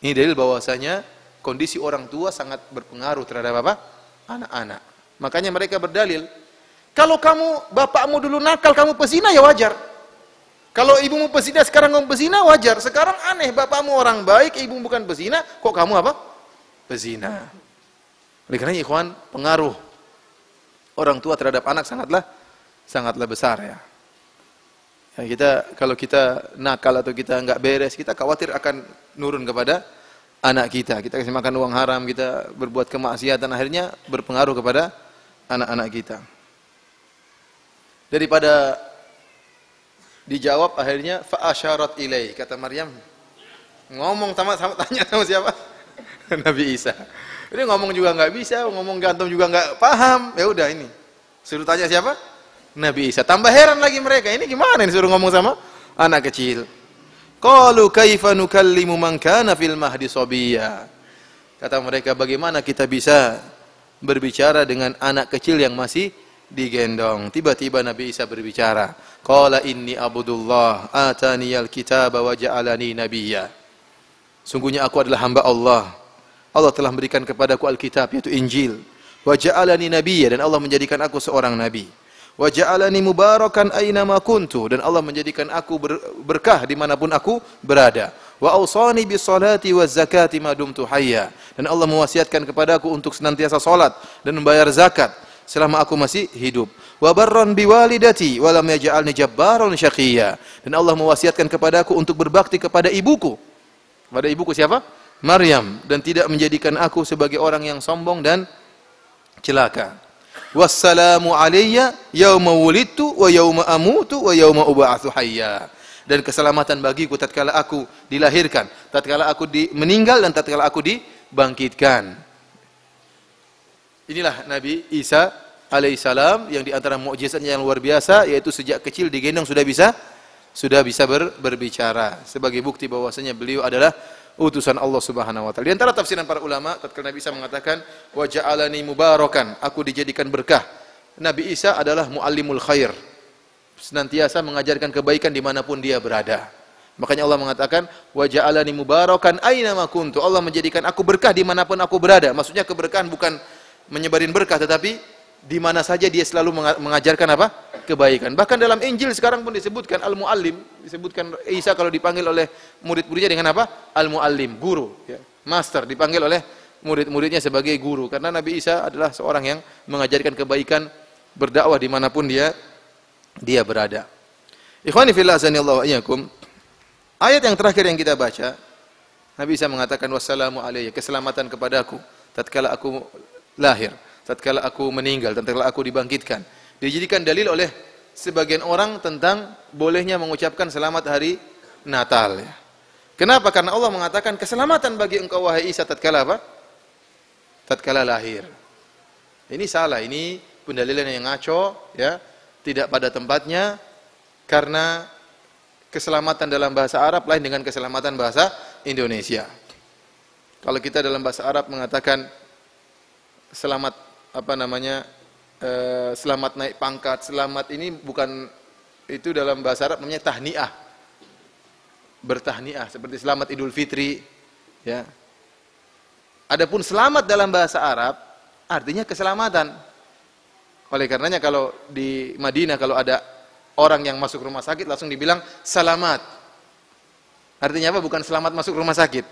Speaker 1: Ini dalil bahwasanya kondisi orang tua sangat berpengaruh terhadap apa? Anak-anak. Makanya mereka berdalil, kalau kamu bapakmu dulu nakal, kamu pezina ya wajar. Kalau ibumu pezina, sekarang kamu pezina, wajar. Sekarang aneh, bapakmu orang baik, ibu bukan pezina, kok kamu apa? Pezina. Oleh karena ikhwan, pengaruh orang tua terhadap anak sangatlah besar ya. Kalau kita nakal atau kita nggak beres, kita khawatir akan nurun kepada anak kita. Kita kasih makan uang haram, kita berbuat kemaksiatan, akhirnya berpengaruh kepada anak-anak kita. Daripada dijawab akhirnya fa'asyarat ilai, kata Maryam. Ngomong tanya sama siapa? Nabi Isa. Ini ngomong juga nggak bisa, ngomong gantung juga nggak paham. Ya udah ini. Suruh tanya siapa? Nabi Isa. Tambah heran lagi mereka. Ini gimana ini suruh ngomong sama anak kecil? Qalu kaifa nukallimu man kana fil mahdi sabiyya. Kata mereka, bagaimana kita bisa berbicara dengan anak kecil yang masih digendong? Tiba-tiba Nabi Isa berbicara. Qala inni abdullah ataniyal kitaba wa ja'alani nabiyya. Sungguhnya aku adalah hamba Allah. Allah telah memberikan kepadaku Alkitab, yaitu Injil. Wa ja'alani nabiyya, dan Allah menjadikan aku seorang nabi. Wa ja'alani mubarakan aina ma kuntu, dan Allah menjadikan aku berkah dimanapun aku berada. Wa awsani bis salati waz zakati ma dumtu hayya, dan Allah mewasiatkan kepadaku untuk senantiasa salat dan membayar zakat selama aku masih hidup. Wa barran biwalidati wa lam yaj'alni jabbaran syaqiyya, dan Allah mewasiatkan kepadaku untuk berbakti kepada ibuku. Kepada ibuku siapa? Maryam, dan tidak menjadikan aku sebagai orang yang sombong dan celaka. Wassalamu alayya yauma wulidtu wa yauma amutu wa yauma ub'atsu hayya. Dan keselamatan bagiku tatkala aku dilahirkan, tatkala aku meninggal, dan tatkala aku dibangkitkan. Inilah Nabi Isa alaihissalam yang diantara mukjizatnya yang luar biasa, yaitu sejak kecil digendong sudah bisa berbicara. Sebagai bukti bahwasanya beliau adalah utusan Allah Subhanahu wa taala. Di antara tafsiran para ulama, tatkala Nabi Isa mengatakan wa ja'alani mubarakan, aku dijadikan berkah. Nabi Isa adalah muallimul khair, senantiasa mengajarkan kebaikan dimanapun dia berada. Makanya Allah mengatakan wa ja'alani mubarakan aina ma kuntu. Allah menjadikan aku berkah dimanapun aku berada. Maksudnya keberkahan bukan menyebarin berkah, tetapi di mana saja dia selalu mengajarkan apa? Kebaikan. Bahkan dalam Injil sekarang pun disebutkan al-muallim, disebutkan Isa kalau dipanggil oleh murid-muridnya dengan apa? Al-muallim, guru, ya. Master, dipanggil oleh murid-muridnya sebagai guru, karena Nabi Isa adalah seorang yang mengajarkan kebaikan, berdakwah dimanapun dia berada. Ikhwani fillah azanillahu wa iyyakum. Ayat yang terakhir yang kita baca, Nabi Isa mengatakan wassalamu alayya, keselamatan kepadaku tatkala aku lahir, tatkala aku meninggal, tatkala aku dibangkitkan. Dijadikan dalil oleh sebagian orang tentang bolehnya mengucapkan selamat hari Natal. Kenapa? Karena Allah mengatakan keselamatan bagi engkau wahai Isa tatkala apa? Tatkala lahir. Ini salah, ini pendalilan yang ngaco, ya, tidak pada tempatnya, karena keselamatan dalam bahasa Arab lain dengan keselamatan bahasa Indonesia. Kalau kita dalam bahasa Arab mengatakan selamat selamat naik pangkat, selamat ini bukan, itu dalam bahasa Arab namanya tahniah, bertahniah, seperti selamat Idul Fitri, ya. Adapun selamat dalam bahasa Arab artinya keselamatan. Oleh karenanya kalau di Madinah kalau ada orang yang masuk rumah sakit langsung dibilang salamat. Artinya apa? Bukan selamat masuk rumah sakit,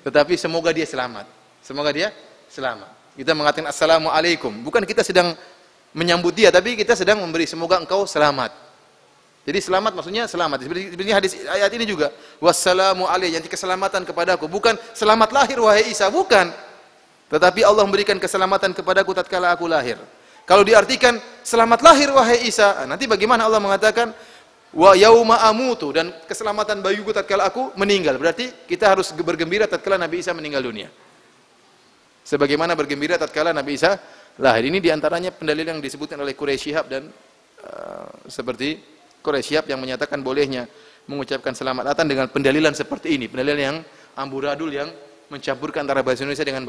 Speaker 1: tetapi semoga dia selamat. Semoga dia selamat. Kita mengatakan assalamualaikum, bukan kita sedang menyambut dia, tapi kita sedang memberi semoga engkau selamat. Jadi selamat maksudnya selamat. Seperti hadis ayat ini juga, wassalamu alayhi, yang keselamatan kepadaku, bukan selamat lahir wahai Isa, bukan. Tetapi Allah memberikan keselamatan kepadaku tatkala aku lahir. Kalau diartikan selamat lahir wahai Isa, nanti bagaimana Allah mengatakan wa yauma amutu, dan keselamatan bagiku tatkala aku meninggal. Berarti kita harus bergembira tatkala Nabi Isa meninggal dunia. Sebagaimana bergembira tatkala Nabi Isa lahir. Ini diantaranya pendalilan yang disebutkan oleh Quraisy Shihab, dan seperti Quraisy Shihab yang menyatakan bolehnya mengucapkan selamat datang dengan pendalilan seperti ini, pendalilan yang amburadul, yang mencampurkan antara bahasa Indonesia dengan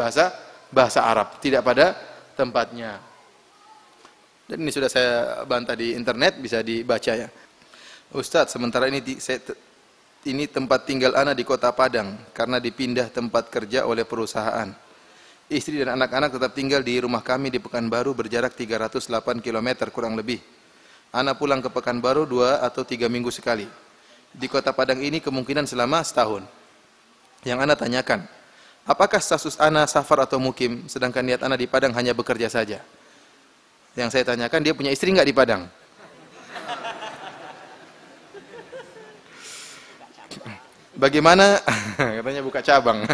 Speaker 1: bahasa Arab, tidak pada tempatnya. Dan ini sudah saya bantah di internet, bisa dibaca ya. Ustadz, sementara ini tempat tinggal ana di Kota Padang karena dipindah tempat kerja oleh perusahaan. Istri dan anak-anak tetap tinggal di rumah kami di Pekanbaru, berjarak 308 km kurang lebih. Ana pulang ke Pekanbaru 2 atau 3 minggu sekali. di Kota Padang ini kemungkinan selama setahun. Yang ana tanyakan, apakah status ana safar atau mukim, sedangkan niat ana di Padang hanya bekerja saja? Yang saya tanyakan, dia punya istri nggak di Padang? Bagaimana, katanya buka cabang.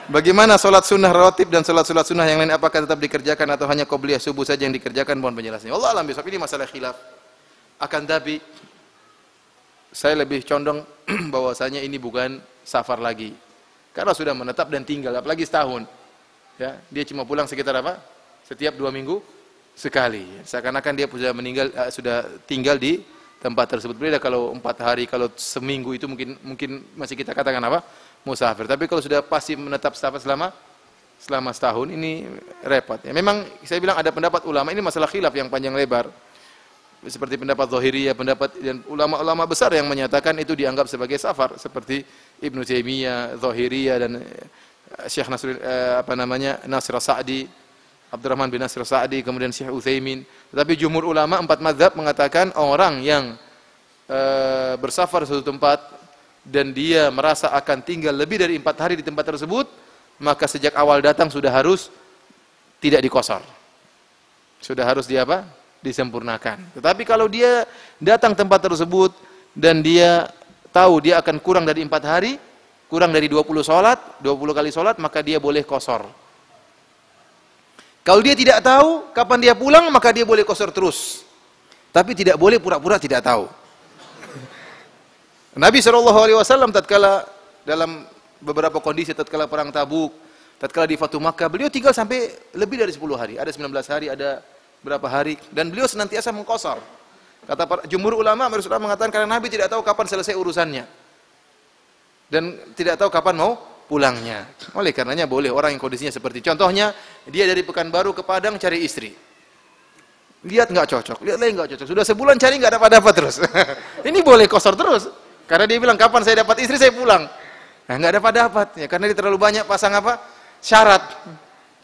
Speaker 1: Bagaimana sholat sunnah rawatib dan sholat sunnah yang lain, apakah tetap dikerjakan atau hanya qobliyah subuh saja yang dikerjakan? Mohon penjelasannya. Allah alam bisawab, ini masalah khilaf. Akan tapi saya lebih condong bahwasanya ini bukan safar lagi. Karena sudah menetap dan tinggal, apalagi setahun. Ya, dia cuma pulang sekitar apa? Setiap 2 minggu sekali. Seakan-akan dia sudah meninggal, sudah tinggal di tempat tersebut. Beda kalau 4 hari, kalau seminggu itu mungkin masih kita katakan apa? Musafir. Tapi kalau sudah pasti menetap selama setahun, ini repot. Ya, memang saya bilang ada pendapat ulama, ini masalah khilaf yang panjang lebar. Seperti pendapat Zahiriyah, pendapat dan ulama-ulama besar yang menyatakan itu dianggap sebagai safar, seperti Ibnu Taimiyah, Zahiriyah dan Syekh Nasir Sa'di, Abdurrahman bin Nasir Sa'di, kemudian Syekh Utsaimin. Tetapi jumhur ulama 4 mazhab mengatakan orang yang bersafar suatu tempat dan dia merasa akan tinggal lebih dari 4 hari di tempat tersebut, maka sejak awal datang sudah harus tidak dikosor. Sudah harus disempurnakan. Tetapi kalau dia datang tempat tersebut dan dia tahu dia akan kurang dari 4 hari, kurang dari 20 kali sholat, maka dia boleh kosor. Kalau dia tidak tahu kapan dia pulang, maka dia boleh kosor terus. Tapi tidak boleh pura-pura tidak tahu. Nabi SAW tatkala dalam beberapa kondisi, tatkala perang Tabuk, tatkala di Fatu Makkah, beliau tinggal sampai lebih dari 10 hari. Ada 19 hari, ada berapa hari, dan beliau senantiasa mengqasar. Kata para jumhur ulama, Rasulullah mengatakan karena Nabi tidak tahu kapan selesai urusannya dan tidak tahu kapan mau pulangnya. Oleh karenanya boleh orang yang kondisinya seperti, contohnya dia dari Pekanbaru ke Padang cari istri, lihat nggak cocok, lihat lain nggak cocok, sudah sebulan cari nggak dapat terus. Ini boleh qasar terus karena dia bilang kapan saya dapat istri saya pulang. Nah, nggak dapat ya, karena dia terlalu banyak pasang syarat.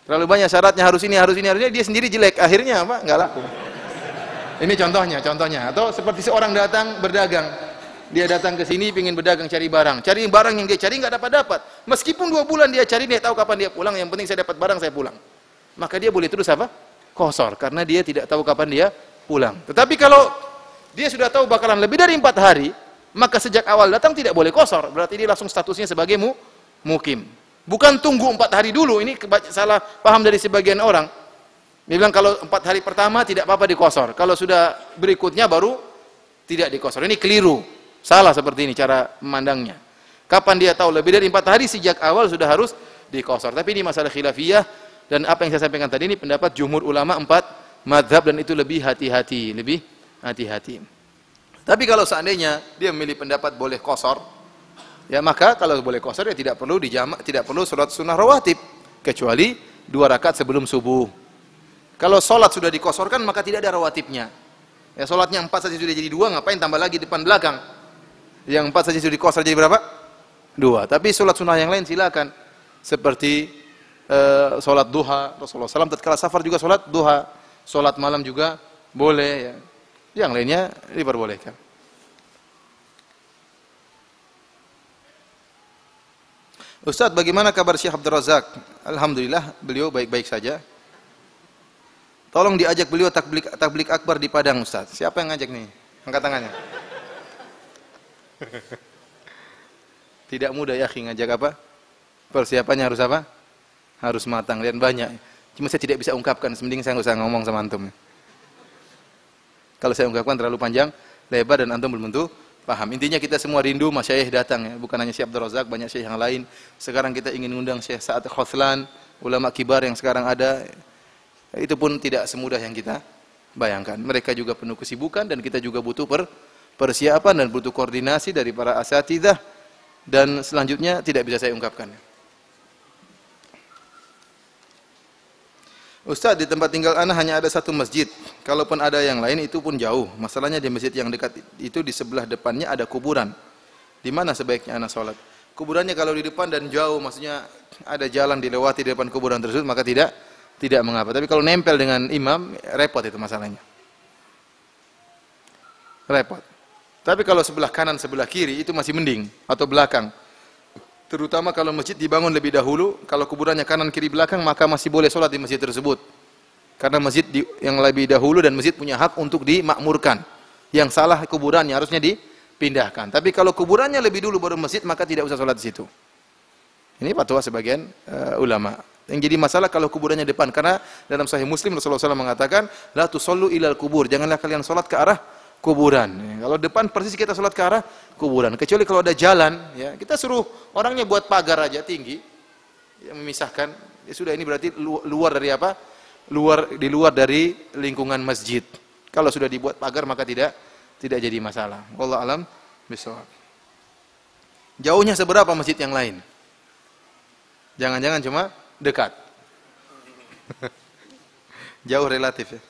Speaker 1: Terlalu banyak syaratnya, harus ini, dia sendiri jelek, akhirnya nggak laku. Ini contohnya. Atau seperti seorang datang berdagang, dia datang ke sini ingin berdagang, cari barang yang dia cari nggak dapat. Meskipun 2 bulan dia cari, dia tahu kapan dia pulang, yang penting saya dapat barang, saya pulang. Maka dia boleh terus qasar, karena dia tidak tahu kapan dia pulang. Tetapi kalau dia sudah tahu bakalan lebih dari 4 hari, maka sejak awal datang tidak boleh qasar, berarti dia langsung statusnya sebagai mukim. Bukan tunggu 4 hari dulu, ini salah paham dari sebagian orang. Dia bilang kalau 4 hari pertama tidak apa-apa dikosor, kalau sudah berikutnya baru tidak dikosor. Ini keliru, salah seperti ini cara memandangnya. Kapan dia tahu lebih dari 4 hari, sejak awal sudah harus dikosor. Tapi ini masalah khilafiyah, dan apa yang saya sampaikan tadi ini pendapat jumhur ulama 4 mazhab, dan itu lebih hati-hati. Tapi kalau seandainya dia memilih pendapat boleh qasar, ya maka kalau boleh qasar ya tidak perlu dijamak, tidak perlu sholat sunnah rawatib kecuali 2 rakaat sebelum subuh. Kalau sholat sudah dikosorkan maka tidak ada rawatibnya. Ya sholatnya 4 saja sudah jadi 2, ngapain tambah lagi depan belakang? Yang 4 saja sudah dikosor jadi berapa? 2. Tapi sholat sunnah yang lain silakan. Seperti sholat duha, Rasulullah SAW tatkala safar juga sholat duha, sholat malam juga boleh ya. Yang lainnya diperbolehkan. Ustaz, bagaimana kabar Syekh Abdul Razak? Alhamdulillah, beliau baik-baik saja. Tolong diajak beliau tablik akbar di Padang, Ustaz. Siapa yang ngajak nih? Angkat tangannya. Tidak mudah ya, ngajak apa? Persiapannya harus apa? Harus matang dan banyak. Cuma saya tidak bisa ungkapkan, mending saya nggak usah ngomong sama antum. Kalau saya ungkapkan terlalu panjang, lebar, dan antum belum tentu paham. Intinya kita semua rindu masyayikh datang ya, bukan hanya Syekh Abdul Razak, banyak syekh yang lain. Sekarang kita ingin mengundang Syekh Sa'ad Khothlan, ulama kibar yang sekarang ada. Itu pun tidak semudah yang kita bayangkan. Mereka juga penuh kesibukan, dan kita juga butuh persiapan dan butuh koordinasi dari para asatidzah, dan selanjutnya tidak bisa saya ungkapkan. Ustaz, di tempat tinggal ana hanya ada 1 masjid. Kalaupun ada yang lain itu pun jauh. Masalahnya di masjid yang dekat itu di sebelah depannya ada kuburan. Di mana sebaiknya ana sholat? Kuburannya kalau di depan dan jauh, maksudnya ada jalan dilewati di depan kuburan tersebut, maka tidak mengapa. Tapi kalau nempel dengan imam, repot itu masalahnya. Repot. Tapi kalau sebelah kanan, sebelah kiri itu masih mending, atau belakang. Terutama kalau masjid dibangun lebih dahulu, kalau kuburannya kanan, kiri, belakang, maka masih boleh sholat di masjid tersebut. Karena masjid yang lebih dahulu dan masjid punya hak untuk dimakmurkan. Yang salah kuburannya harusnya dipindahkan. Tapi kalau kuburannya lebih dulu baru masjid, maka tidak usah sholat di situ. Ini fatwa sebagian ulama. Yang jadi masalah kalau kuburannya depan, karena dalam Sahih Muslim Rasulullah SAW mengatakan, la tusallu ilal kubur, janganlah kalian sholat ke arah kuburan. Kalau depan persis kita sholat ke arah kuburan. Kecuali kalau ada jalan, ya kita suruh orangnya buat pagar aja tinggi, yang memisahkan. Ya sudah, ini berarti luar dari apa? Di luar dari lingkungan masjid. Kalau sudah dibuat pagar maka tidak jadi masalah. Wallahu alam bishawab. Jauhnya seberapa masjid yang lain? Jangan-jangan cuma dekat. Jauh relatif ya.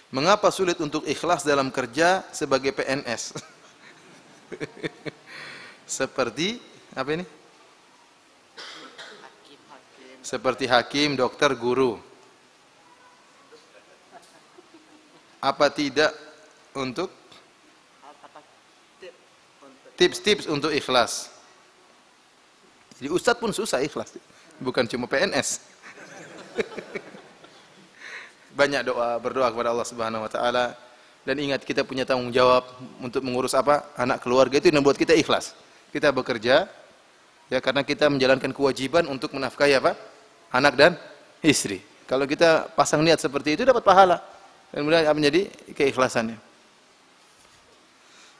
Speaker 1: Mengapa sulit untuk ikhlas dalam kerja sebagai PNS? Seperti apa ini? Seperti hakim, dokter, guru. Apa tidak untuk tips-tips untuk ikhlas? Jadi ustadz pun susah ikhlas, bukan cuma PNS. Banyak berdoa kepada Allah Subhanahu wa taala, dan ingat kita punya tanggung jawab untuk mengurus apa? Anak keluarga, itu yang membuat kita ikhlas. Kita bekerja ya karena kita menjalankan kewajiban untuk menafkahi apa? Anak dan istri. Kalau kita pasang niat seperti itu dapat pahala. Dan kemudian menjadi keikhlasannya.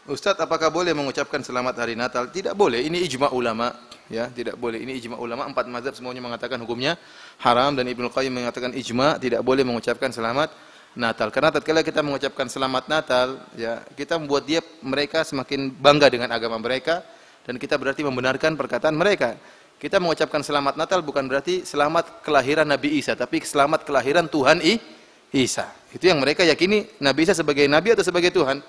Speaker 1: Ustadz, apakah boleh mengucapkan selamat hari Natal? Tidak boleh, ini ijma ulama, ya, tidak boleh. Ini ijma ulama, 4 mazhab semuanya mengatakan hukumnya haram, dan Ibnu Qayyim mengatakan ijma tidak boleh mengucapkan selamat Natal. Karena tatkala kita mengucapkan selamat Natal, ya, kita membuat mereka semakin bangga dengan agama mereka, dan kita berarti membenarkan perkataan mereka. Kita mengucapkan selamat Natal bukan berarti selamat kelahiran Nabi Isa, tapi selamat kelahiran Tuhan Isa. Itu yang mereka yakini, Nabi Isa sebagai nabi atau sebagai Tuhan.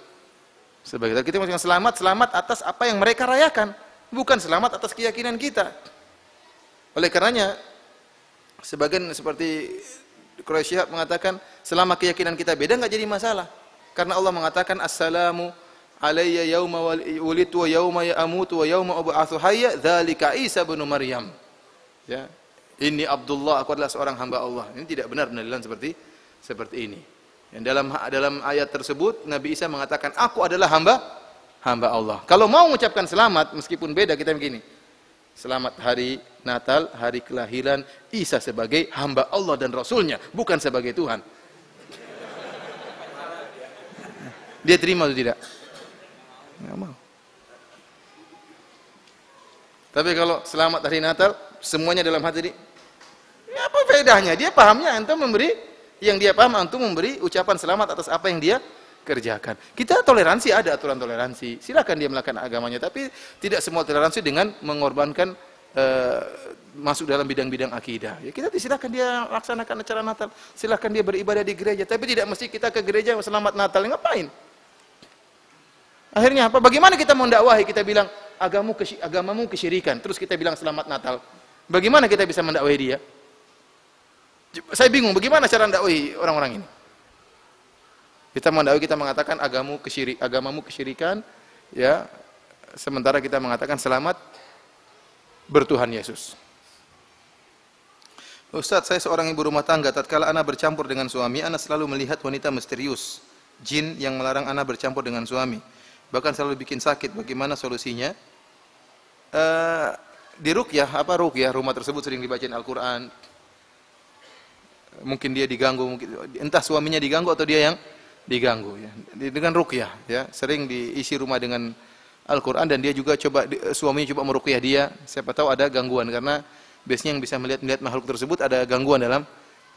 Speaker 1: Sebagai kita mengucapkan selamat atas apa yang mereka rayakan, bukan selamat atas keyakinan kita. Oleh karenanya, sebagian seperti Quraisy mengatakan, selama keyakinan kita beda nggak jadi masalah. Karena Allah mengatakan, assalamu alayya yauma wulidtu wa yauma amutu wa yauma ub'atsu hayya, dzalika Isa bin Maryam. Ya, ini Abdullah, aku adalah seorang hamba Allah. Ini tidak benar penilaian seperti ini. Yang dalam ayat tersebut Nabi Isa mengatakan, aku adalah hamba Allah. Kalau mau mengucapkan selamat meskipun beda, kita begini, selamat hari Natal, hari kelahiran Isa sebagai hamba Allah dan Rasulnya, bukan sebagai Tuhan. Dia terima atau tidak? Nggak mau. Tapi kalau selamat hari Natal semuanya dalam hati ini, ya apa bedanya? Dia pahamnya antum memberi, yang dia paham antum memberi ucapan selamat atas apa yang dia kerjakan. Kita toleransi, ada aturan toleransi. Silakan dia melakukan agamanya, tapi tidak semua toleransi dengan mengorbankan masuk dalam bidang-bidang akidah. Ya kita silakan dia laksanakan acara Natal, silakan dia beribadah di gereja, tapi tidak mesti kita ke gereja selamat Natal. Ngapain? Akhirnya apa? Bagaimana kita mendakwahi? Kita bilang agamamu kesyirikan, terus kita bilang selamat Natal. Bagaimana kita bisa mendakwahi dia? Saya bingung bagaimana cara mendakwahi orang-orang ini. Kita mendakwahi, kita mengatakan agamamu kesyirikan, ya, sementara kita mengatakan selamat bertuhan Yesus. Ustaz, saya seorang ibu rumah tangga, tatkala ana bercampur dengan suami, ana selalu melihat wanita misterius, jin yang melarang ana bercampur dengan suami. Bahkan selalu bikin sakit. Bagaimana solusinya? Diruqyah, ruqyah, rumah tersebut sering dibacain Al-Qur'an. Mungkin dia diganggu, entah suaminya diganggu atau dia yang diganggu, ya. Dengan ruqyah, ya, sering diisi rumah dengan Al-Qur'an, dan dia juga suaminya coba meruqyah dia, siapa tahu ada gangguan, karena biasanya yang bisa melihat makhluk tersebut ada gangguan dalam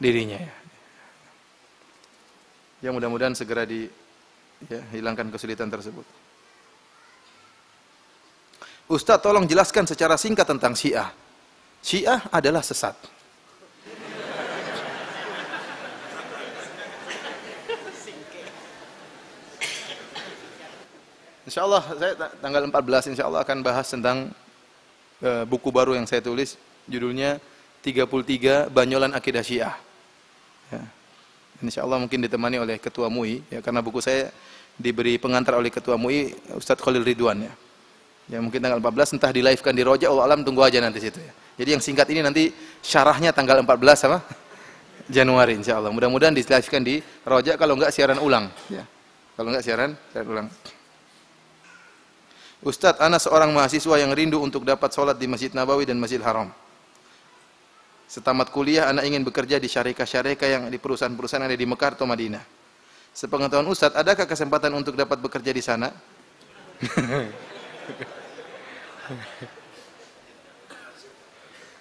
Speaker 1: dirinya, ya. Yang mudah-mudahan segera hilangkan kesulitan tersebut. Ustaz, tolong jelaskan secara singkat tentang Syiah. Syiah adalah sesat. Insyaallah saya tanggal 14 insyaallah akan bahas tentang buku baru yang saya tulis, judulnya 33 Banyolan Akidah Syiah. Ya. Insyaallah mungkin ditemani oleh ketua MUI ya, karena buku saya diberi pengantar oleh ketua MUI Ustadz Khalil Ridwan ya. Ya mungkin tanggal 14 entah di live-kan di Roja, Allah alam, tunggu aja nanti situ ya. Jadi yang singkat ini nanti syarahnya tanggal 14 apa? Januari insyaallah. Mudah-mudahan di live-kan di Roja, kalau enggak siaran ulang ya. Kalau enggak siaran ulang. Ustadz, ana seorang mahasiswa yang rindu untuk dapat sholat di Masjid Nabawi dan Masjidil Haram. Setamat kuliah, anak ingin bekerja di syarikat-syarikat yang di perusahaan-perusahaan yang ada di Mekah atau Madinah. Sepengetahuan Ustadz, adakah kesempatan untuk dapat bekerja di sana?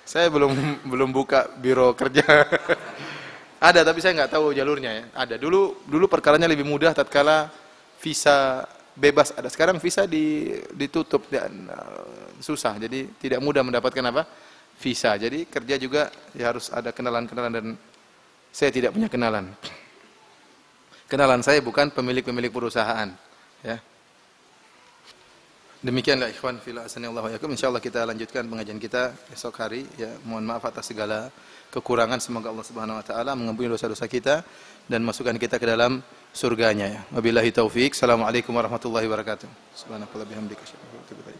Speaker 1: Saya belum buka biro kerja. Ada, tapi saya nggak tahu jalurnya ya. Ada. Dulu perkaranya lebih mudah tatkala visa bebas ada. Sekarang visa ditutup dan susah. Jadi tidak mudah mendapatkan apa? Visa. Jadi kerja juga ya harus ada kenalan-kenalan, dan saya tidak punya kenalan. Kenalan saya bukan pemilik-pemilik perusahaan, ya. Demikianlah ikhwan fillah asanallahu wa yakum. Insyaallah kita lanjutkan pengajian kita esok hari ya. Mohon maaf atas segala kekurangan, semoga Allah Subhanahu wa taala mengampuni dosa-dosa kita dan masukkan kita ke dalam surganya ya. Wabillahi taufik. Assalamualaikum warahmatullahi wabarakatuh. Subhanallahi wa bihamdihi.